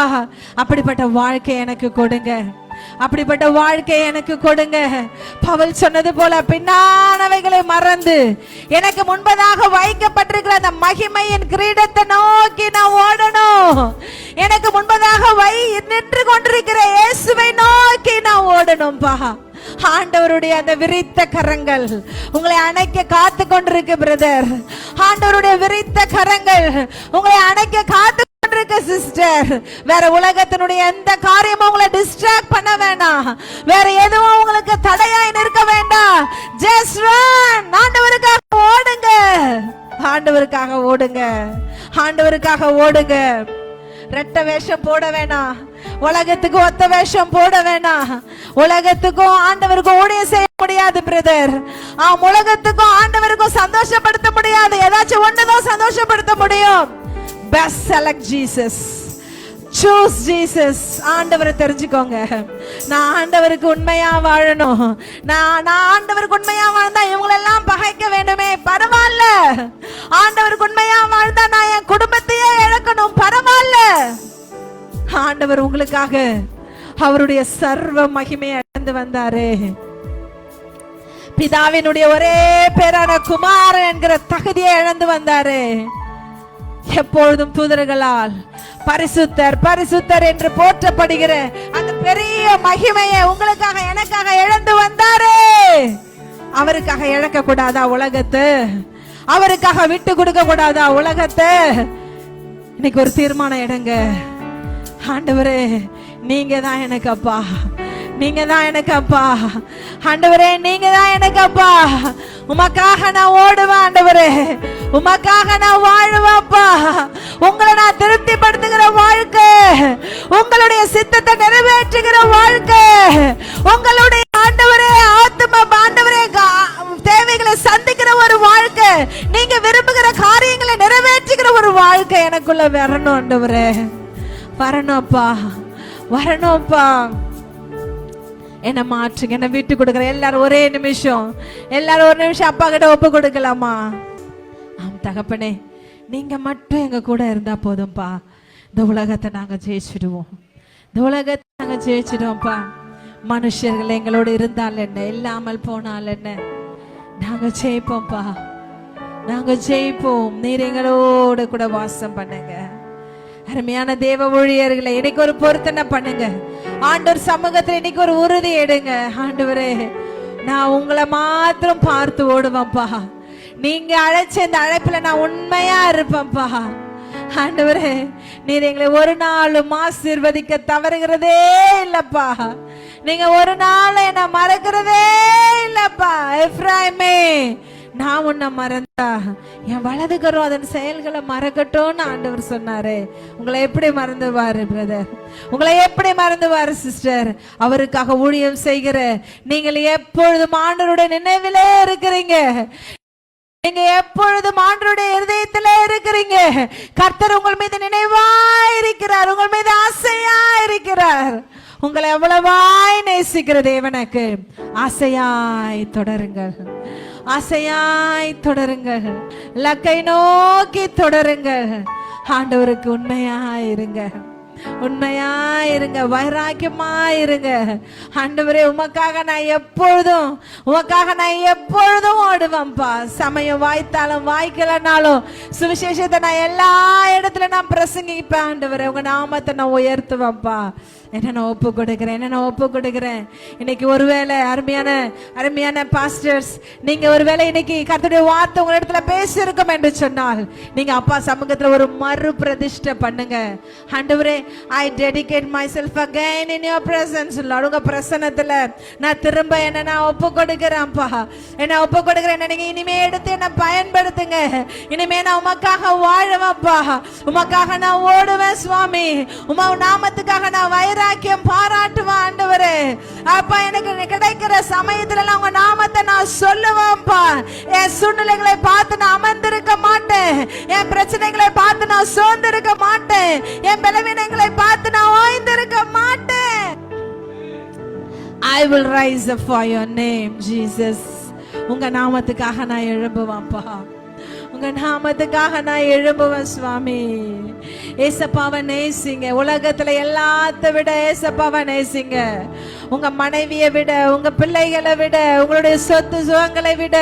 அப்படிப்பட்ட வாழ்க்கை எனக்கு கொடுங்க, அப்படிப்பட்ட வாழ்க்கை எனக்கு கொடுங்க. பவுல் சொன்னது போல, பின்னானவைகளை மறந்து எனக்கு முன்பதாக வைக்கப்பட்டிருக்கிற அந்த மகிமையின் கிரீடத்தை நோக்கி நான் ஓடணும். எனக்கு முன்பதாக நின்று கொண்டிருக்கிற இயேசுவை நோக்கி நான் ஓடணும்பா. ஆண்டவருடைய அந்த விரித்த கரங்கள் உங்களை அணைக்க காத்து கொண்டிருக்கு பிரதர். ஆண்டவருடைய விரித்த கரங்கள் உங்களை அணைக்க காத்து கொண்டிருக்கு சிஸ்டர். வேற உலகத்தினுடைய எந்த காரியமும் உங்களை டிஸ்ட்ராக்ட் பண்ண வேண்டாம், வேற எதுவும் உங்களுக்கு தடையாய் நிற்க வேண்டாம். Just run. ஆண்டவருக்காக ஓடுங்க, ஆண்டவருக்காக ஓடுங்க, ஆண்டவருக்காக ஓடுங்க. ரெட்ட வேஷம் போட வேணாம், உலகத்துக்கு ஒத்த வேஷம் போட வேணாம். உலகத்துக்கும் ஆண்டவருக்கும் ஊழியம் செய்ய முடியாது பிரதர். உலகத்துக்கும் ஆண்டவருக்கும் சந்தோஷப்படுத்த முடியாது. ஏதாச்சும் ஒண்ணுதான் சந்தோஷப்படுத்த முடியும். Best select Jesus, choose Jesus. ஆண்டவரை தெரிஞ்சுக்கோங்க. நான் ஆண்டவருக்கு உண்மையா வாழணும், நான் ஆண்டவருக்கு உண்மையா வாழ்ந்தா இவங்களெல்லாம் பகைக்க வேண்டுமே, பரவாயில்ல. ஆண்டவருக்கு உண்மையா வாழ்ந்தா நான் என் குடும்பத்தையே இழக்கணும், பரவாயில்ல. ஆண்டவர் உங்களுக்காக அவருடைய சர்வ மகிமையை இழந்து வந்தாரு. பிதாவினுடைய ஒரே பேரான குமாரன் என்கிற தகுதியை இழந்து வந்தாரு. எப்பொழுதும் தூதர்களால் பரிசுத்தர் பரிசுத்தர் என்று போற்றப்படுகிற அந்த பெரிய மகிமையை உங்களுக்காக எனக்காக இழந்து வந்தாரு. அவருக்காக இழக்க கூடாதா உலகத்தை? அவருக்காக விட்டு கொடுக்க கூடாதா உலகத்தை? இன்னைக்கு ஒரு தீர்மானம் எடுங்க. ஆண்டவரே, நீங்க தான் எனக்கு அப்பா, நீங்க தான் எனக்கு அப்பா. ஆண்டவரே, நீங்க தான் எனக்கு அப்பா. உமக்காக நான் ஓடுவேன் ஆண்டவரே, உமக்காக நான் வாழ்வேன்ப்பா. உங்களை நான் திருப்திப்படுத்துகிற வாழ்க்கை, உங்களுடைய சித்தத்தை நிறைவேற்றுகிற வாழ்க்கை, உங்களுடைய ஆண்டவரே ஆத்தும ஆண்டவரே தேவைகளை சந்திக்கிற ஒரு வாழ்க்கை, நீங்க விரும்புகிற காரியங்களை நிறைவேற்றுகிற ஒரு வாழ்க்கை எனக்குள்ள வரணும் ஆண்டவரே. வரணும்ப்பா, வரணும்ப்பா. என்ன மாற்றுங்க, என்ன விட்டு கொடுக்குற. எல்லாரும் ஒரே நிமிஷம், எல்லாரும் ஒரு நிமிஷம் அப்பா கிட்ட ஒப்பு கொடுக்கலாமா? ஆம் தகப்பனே, நீங்க மட்டும் எங்க கூட இருந்தா போதும்பா. இந்த உலகத்தை நாங்க ஜெயிச்சிடுவோம், இந்த உலகத்தை நாங்க ஜெயிச்சிடுவோம்ப்பா. மனுஷர்கள் எங்களோடு இருந்தால் என்ன, இல்லாமல் போனால் என்ன, நாங்க ஜெயிப்போம்ப்பா, நாங்க ஜெயிப்போம். நீர் எங்களோட கூட வாசம் பண்ணுங்க. அருமையான தேவ ஊழியர்களை இன்னைக்கு ஒரு பொருத்தனை பண்ணுங்க. ஆண்டவர் சமூகத்துல இன்னைக்கு ஒரு உறுதி எடுங்க. ஆண்டவரே, நான் உங்களை மாத்திரம் பார்த்து ஓடுவேன்ப்பா. நீங்க அழைச்ச இந்த அழைப்புல நான் உண்மையா இருப்பேன்ப்பா. ஆண்டவரே, நீர் எங்களை ஒரு நாளும் ஆசீர்வதிக்க தவறுகிறதே இல்லப்பா. நீங்க ஒரு நாள் என்ன மறக்கிறதே இல்லப்பா. எப்ராயிமே, நான் உன்னை மறந்தா என் வலதுகரும் அதன் செயல்களை மறக்கட்டும்னு ஆண்டவர் சொன்னாரு. உங்களை எப்படி மறந்துவாரு பிரதர்? உங்களை எப்படி மறந்துவாரு சிஸ்டர்? அவருக்காக ஊழியம் செய்கிற நீங்கள் எப்பொழுதும் ஆண்டவருடைய நினைவிலே இருக்கிறீங்க. நீங்க எப்பொழுதும் ஆண்டவருடைய இருதயத்திலே இருக்கிறீங்க. கர்த்தர் உங்கள் மீது நினைவா இருக்கிறார், உங்கள் மீது ஆசையா இருக்கிறார். உங்களை எவ்வளவாய் நேசிக்கிற தேவனுக்கு ஆசையாய் தொடருங்கள், ஆசையாய் தொடருங்கள், லக்கை நோக்கி தொடருங்கள். ஆண்டவருக்கு உண்மையாயிருங்க, உண்மையாயிருங்க, வைராக்கியமாயிருங்க. ஆண்டவரே, உமக்காக நான் எப்பொழுதும் ஓடுவேன்ப்பா. சமயம் வாய்த்தாலும் வாய்க்கலனாலும் சுவிசேஷத்தை நான் எல்லா இடத்துல நான் பிரசங்கிப்பேன். ஆண்டவரே, உங்க நாமத்தை நான் உயர்த்துவேன்ப்பா. என்ன நான் ஒப்பு கொடுக்கிறேன். இன்னைக்கு ஒருவேளை அருமையான பாஸ்டர்ஸ், நீங்க ஒருவேளை இன்னைக்கு கர்த்தருடைய வார்த்தை உங்க இடத்துல பேசியிருக்கும் என்று சொன்னால், நீங்க அப்பா சமூகத்துல ஒரு மறு பிரதிஷ்டை பண்ணுங்க. ஆண்டவரே, I dedicate myself again in your presence. உங்க பிரசன்னத்துல நான் திரும்ப என்ன நான் ஒப்பு கொடுக்கிறேன்ப்பா. என்ன ஒப்பு கொடுக்கிறேன். நீங்க இனிமே எடுத்து என்ன பயன்படுத்துங்க. இனிமே நான் உமக்காக வாழுவேன்ப்பா. உமக்காக நான் ஓடுவேன் சுவாமி. உமா நாமத்துக்காக நான் வைராக்கியம் பாராட்டுவேன். ஆண்டவரே, அப்பா, எனக்கு கிடைக்கிற சமயத்துல உங்க நாமத்தை நான் சொல்லுவேன்ப்பா. என் சூழ்நிலைகளை பார்த்து நான் அமர்ந்திருக்க மாட்டேன். என் பிரச்சனைகளை பார்த்து நான் சோர்ந்திருக்க மாட்டேன். என் பலவீனங்களை பார்த்து நான் ஓய்ந்திருக்க மாட்டேன். I will rise up for your name, Jesus. உங்க நாமத்துக்காக நான் எழும்புவேன்ப்பா. உங்க நாமத்துக்காக நான் எழும்புவேன் சுவாமி. ஏசப்பாவை நேசிங்க. உலகத்துல எல்லாத்த விட ஏசப்பாவை நேசிங்க. உங்க மனைவியை விட, உங்க பிள்ளைகளை விட, உங்களுடைய சொத்து சுகங்களை விட,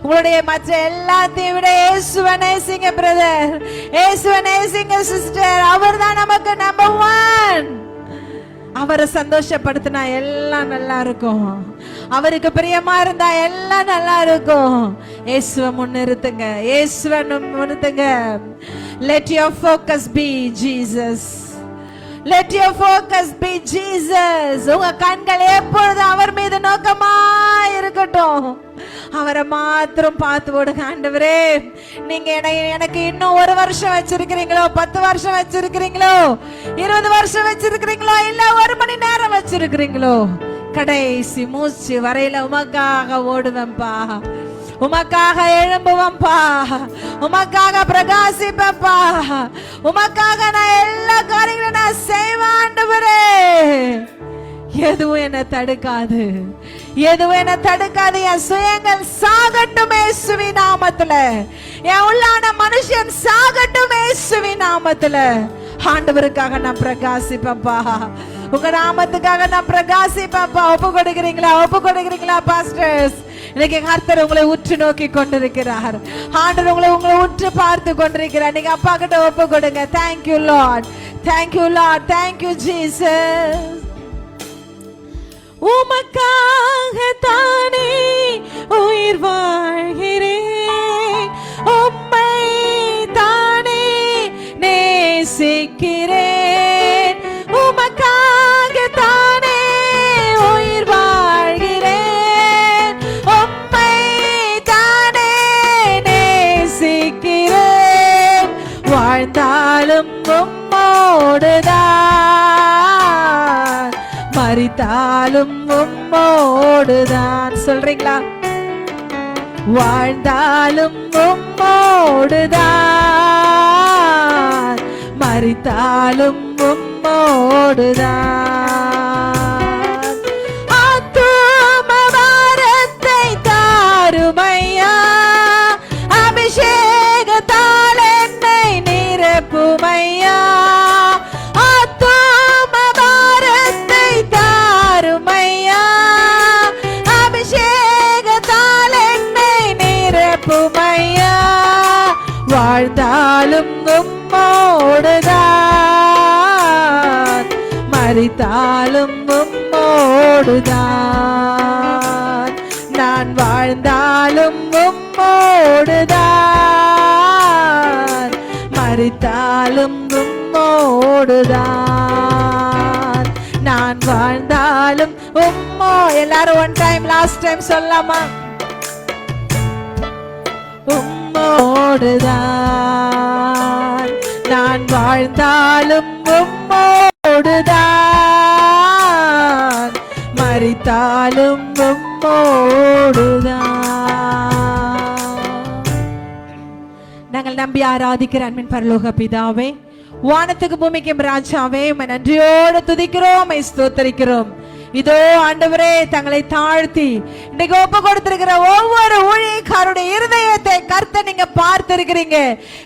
உங்களுடைய மற்ற எல்லாத்தையும் விட இயேசுவை நேசிங்க பிரதர். இயேசுவை நேசிங்க சிஸ்டர். அவர் தான் நமக்கு நம்பர் 1. அவரை சந்தோஷப்படுத்தினா எல்லாம் நல்லா இருக்கும். அவருக்கு பிரியமா இருந்தா எல்லாம் நல்லா இருக்கும். இயேசுவை முன்னிறுத்துங்க, இயேசுவை முன்னிறுத்துங்க. Let your focus be Jesus. Let your focus be Jesus. உங்க கண்கள் எப்பொழுது அவர் மீது நோக்கமா இருக்கட்டும். அவரை மாத்திரம் பார்த்து ஓடுங்க. ஆண்டவரே, நீங்க எனக்கு இன்னும் 1 வருஷம் வச்சிருக்கிறீங்களோ, 10 வருஷம் வச்சிருக்கிறீங்களோ, 20 வருஷம் வச்சிருக்கிறீங்களோ, இல்ல 1 மணி நேரம் வச்சிருக்கிறீங்களோ, கடைசி மூச்சு வரையில உமக்காக ஓடுவேன்பா. உமக்காக எழும்புவேன்பா. உமக்காக பிரகாசிப்பேன்பா. உமக்காக நான் எல்லா காரியங்களும் நான் செய்வேன். ஆண்டவரே, எதுவும் என்ன தடுக்காது, எதுவும் என்ன தடுக்காது. என் சுயங்கள் சாகட்டும் இயேசுவின் நாமத்துல. என் உள்ளான மனுஷன் சாகட்டும் இயேசுவின் நாமத்துல. ஆண்டவருக்காக நான் பிரகாசிப்பேன்பா. உங்க நாமத்துக்காக நான் பிரகாசிப்பேன்பா. ஒப்பு கொடுக்கிறீங்களா பாஸ்டர்ஸ்? இன்னைக்கு கர்த்தர் உங்களை உற்று நோக்கி கொண்டிருக்கிறார். ஆண்டவர் உங்களை உற்று பார்த்து கொண்டிருக்கிறார். நீங்க அப்பா கிட்ட ஒப்பு கொடுங்க. Thank you Lord, thank you Lord, thank you Jesus. உமக்காக தானே உயிர் வாழ்கிறேன், உம்மை தானே நேசிக்கிறேன். உமக்காக தானே உயிர் வாழ்கிறேன், உம்மை தானே நேசிக்கிறேன். வாழ்ந்தாலும் உம்மோடுதான், மரித்தாலும் உம்மோடுதான். சொல்றீங்களா? வாழ்ந்தாலும் உம்மோடுதான், மரித்தாலும் உம்மோடுதான். ஆத்தும பாரத்தை தாருமையா, அபிஷேகத்தால் என்னை நிரப்புமையா. ஆத்தும பாரத்தை தாருமையா, மரித்தாலும் உம்மோடுதான், நான் வாழ்ந்தாலும் உம்மோடுதான், மரித்தாலும் உம்மோடுதான், நான் வாழ்ந்தாலும் உம்மோ. எல்லாரும் ஒன் டைம் லாஸ்ட் டைம் சொல்லாமா? உம்மோடுதான், நான் வாழ்ந்தாலும் உம்மோடுதான், மரித்தாலும் உம்மோடுதான். நாங்கள் நம்பி ஆராதிக்கிற அன்பின் பரலோக பிதாவே, வானத்துக்கு பூமிக்கும் ராஜாவே, நன்றியோடு துதிக்கிறோம், ஸ்தோத்தரிக்கிறோம். இதோ ஆண்டவரே, தங்களை தாழ்த்தி இன்னைக்கு ஒப்பு கொடுத்திருக்கிற ஒவ்வொரு ஊழியக்காரருடைய இருதயத்தை கர்த்தர் நீங்க பார்த்திருக்கிறீங்க.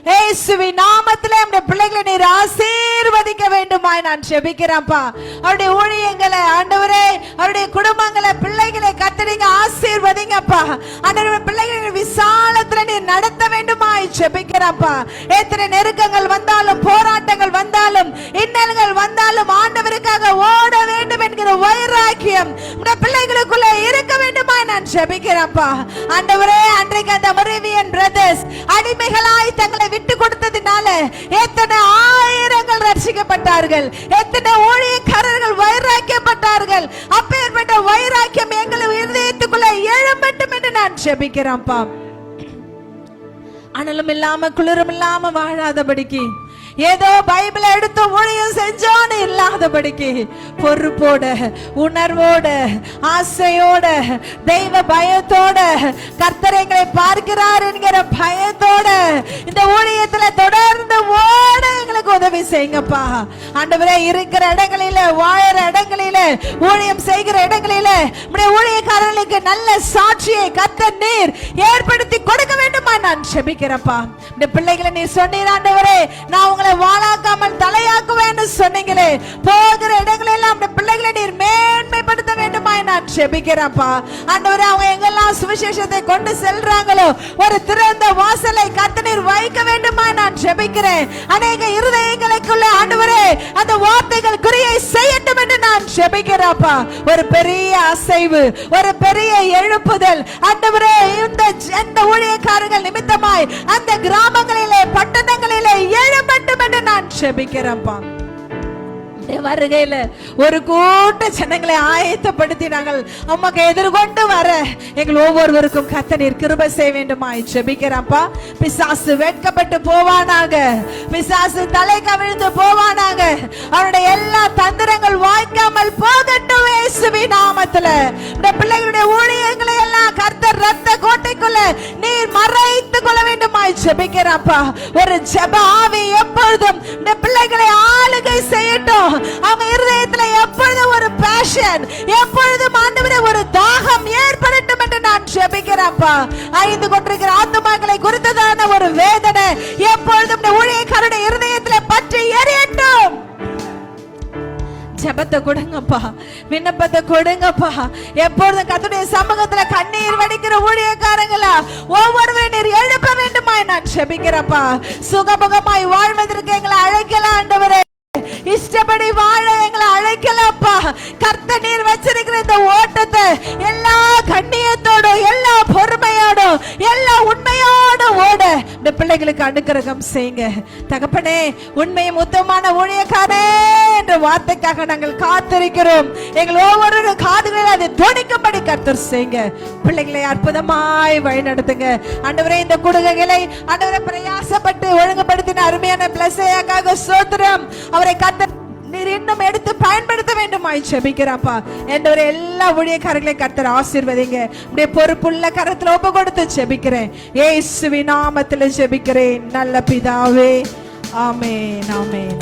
இயேசுவின் நாமத்திலே நம்முடைய பிள்ளைகளை நீர் ஆசீர்வதிக்க வேண்டுமாய் நான் ஜெபிக்கிறேன்ப்பா. அவருடைய ஊழியங்களை ஆண்டவரே, அவருடைய குடும்பங்களை, பிள்ளைகளை கர்த்தர் நீங்க ஆசீர்வதிங்கப்பா. ஆண்டவரே, பிள்ளைகளை விசாலத்துல நீர் நடத்த வேண்டுமாய் ஜெபிக்கிறேன்ப்பா. எத்தனை நெருக்கங்கள் வந்தாலும், போராட்டங்கள் வந்தாலும், இன்னல்கள் வந்தாலும் ஆண்டவருக்காக ஓட வேண்டும் என்கிற வைராக்கியம் பிள்ளைகளுக்குள்ள இருக்க வேண்டுமா நான் ஜெபிக்கிறேன்ப்பா. ஆண்டவரே, அன்றைக்கு அந்த மொரேவியன் பிரதர்ஸ் அடிமைகளாய் தங்களை விட்டு கொடுத்ததினால எத்தனை ஆயிரங்கள் ரட்சிக்கப்பட்டார்கள், எத்தனை ஊழியக்காரர்கள் வைராக்கியப்பட்டார்கள். அப்பேற்பட்ட வைராக்கியம் எங்கள் இதயத்துக்குள்ள எழும்பட்டும் என்று நான் ஜெபிக்கிறேன்ப்பா. அனலும் இல்லாம குளிரும் இல்லாம வாழாதபடிக்கு, ஏதோ பைபிளை எடுத்து ஊழியம் செஞ்சோன்னு இல்லாதபடிக்கு பொறுப்போட, உணர்வோட, ஆசையோட, தெய்வ பயத்தோட, கர்த்தர் எங்களை பார்க்கிறார் என்கிற பயத்தோட இந்த ஊழியத்துல தொடர்ந்து ஓட எங்களுக்கு உதவி செய்யுங்கப்பா. ஆண்டவரே, இருக்கிற இடங்களில, வாழற இடங்களில, ஊழியம் செய்கிற இடங்களில ஊழியக்காரர்களுக்கு நல்ல சாட்சியை கர்த்தர் நீர் ஏற்படுத்தி கொடுக்க வேண்டுமா நான் ஜெபிக்கிறேன்ப்பா. இந்த பிள்ளைகளை நீர் சொன்னீர் ஆண்டவரே, நான் உங்களை வாழாக்காமல் தலையாக்குவேன்னு சொன்னீங்களே, போகிற இடங்கள் எல்லாம் அந்த பிள்ளைகளை நீர் மேன்மைப்படுத்த வேண்டுமாய் நான் ஜெபிக்கிறேன்ப்பா. ஆண்டவரே, அவங்க எங்கெல்லாம் சுவிசேஷத்தை கொண்டு செல்றாங்களோ ஒரு திறந்த வாசலை கர்த்தர் நீர் வைக்க வேண்டுமாய் நான் ஜெபிக்கிறேன். அநேக இருதயங்களுக்குள்ள ஆண்டவரே அந்த வார்த்தைகள் கிரியை செய்யட்டும் என்று நான் ஜெபிக்கிறேன்ப்பா. ஒரு பெரிய அசைவு, ஒரு பெரிய எழுப்புதல் ஆண்டவரே இந்த ஊழியக்காரர்கள் நிமித்தமாய் அந்த கிராமங்களிலே, பட்டணங்களிலே எழும்பட்டும் என்று நான் ஜெபிக்கிறேன்ப்பா. வருகையில ஒரு கூட்ட ஜனங்களை ஆயத்தப்படுத்தி நாங்கள் அம்மாக்கு எதிர்கொண்டு வர எங்கள் ஒவ்வொருவருக்கும் கர்த்தர் நீர் கிருபை செய்ய வேண்டுமாய் ஜெபிக்கிறேன்ப்பா. பிசாசு வெட்கப்பட்டு போவானாக, பிசாசு தலை கவிழ்ந்து போவானாக, அவருடைய எல்லா தந்திரங்கள் வாய்க்காமல் போகட்டும் இயேசுவின் நாமத்துல. இந்த பிள்ளைகளுடைய ஊழியங்களை எல்லாம் கர்த்தர் ரத்த கோட்டைக்குள்ள நீர் மறைத்துக் கொள்ள வேண்டுமாய் ஜெபிக்கிறேன்ப்பா. ஒரு ஜெப ஆவி எப்பொழுதும் இந்த பிள்ளைகளை ஆளுகை செய்யட்டும். அவங்க இருதயத்துல எப்பொழுதும் ஒரு பேஷன், எப்பொழுதும் ஆண்டவரே ஒரு தாகம் ஏற்படட்டும் என்று நான் ஜெபிக்கிறேன்ப்பா. ஐந்து கொண்டிருக்கிற ஆத்துமாக்களை குறித்ததான ஒரு வேதனை எப்பொழுதும் ஊழியக்காரருடைய இருதயத்துல பற்றி எரியட்டும். ஜெபத்தை கொடுங்கப்பா, விண்ணப்பத்தை கொடுங்கப்பா. எப்பொழுதும் கர்த்தருடைய சமூகத்துல கண்ணீர் வடிக்கிற ஊழியக்காரங்களா ஒவ்வொருவரும் நீர் எழுப்ப வேண்டுமாய் நான் ஜெபிக்கிறேன்ப்பா. சுகமுகமாய் வாழ்வதற்கு எங்களை அழைக்கலாம் ஆண்டவரே, இஷ்டப்படி வாழ எங்களை அழைக்கலப்பா. கர்த்தர் நீர் வச்சிருக்கிற இந்த ஓட்டத்தை எல்லா கண்ணியத்தோடும், எல்லா பொறுமையோடும், எல்லா உண்மையோடும் ஓட இந்த பிள்ளைகளுக்கு அனுக்கிரகம் செய்யுங்க தகப்பனே. உண்மையும் உத்தமமான ஊழியக்காரே என்ற வார்த்தைக்காக நாங்கள் காத்திருக்கிறோம். எங்கள் ஒவ்வொரு காதுகளில் அதை துணிக்கும்படி கர்த்தர் செய்யுங்க. பிள்ளைகளை அற்புதமாய் வழி நடத்துங்க ஆண்டவரே. இந்த குடுகைகளை ஆண்டவரை பிரயாசப்பட்டு ஒழுங்குபடுத்தின அருமையான பிளஸையாக்காக ஸ்தோத்திரம். அவரை கர்த்தர் நீர் இன்னும் எடுத்து பயன்படுத்த வேண்டுமாய் ஜெபிக்கிறப்பா. என்றவரை எல்லா ஊழியக்காரர்களையும் கர்த்தர் ஆசீர்வதிங்க. உடைய பொறுப்புள்ள கரத்துல ஒப்பு கொடுத்து ஜெபிக்கிறேன், இயேசுவின் நாமத்தில் ஜெபிக்கிறேன் நல்ல பிதாவே, ஆமென், ஆமென்.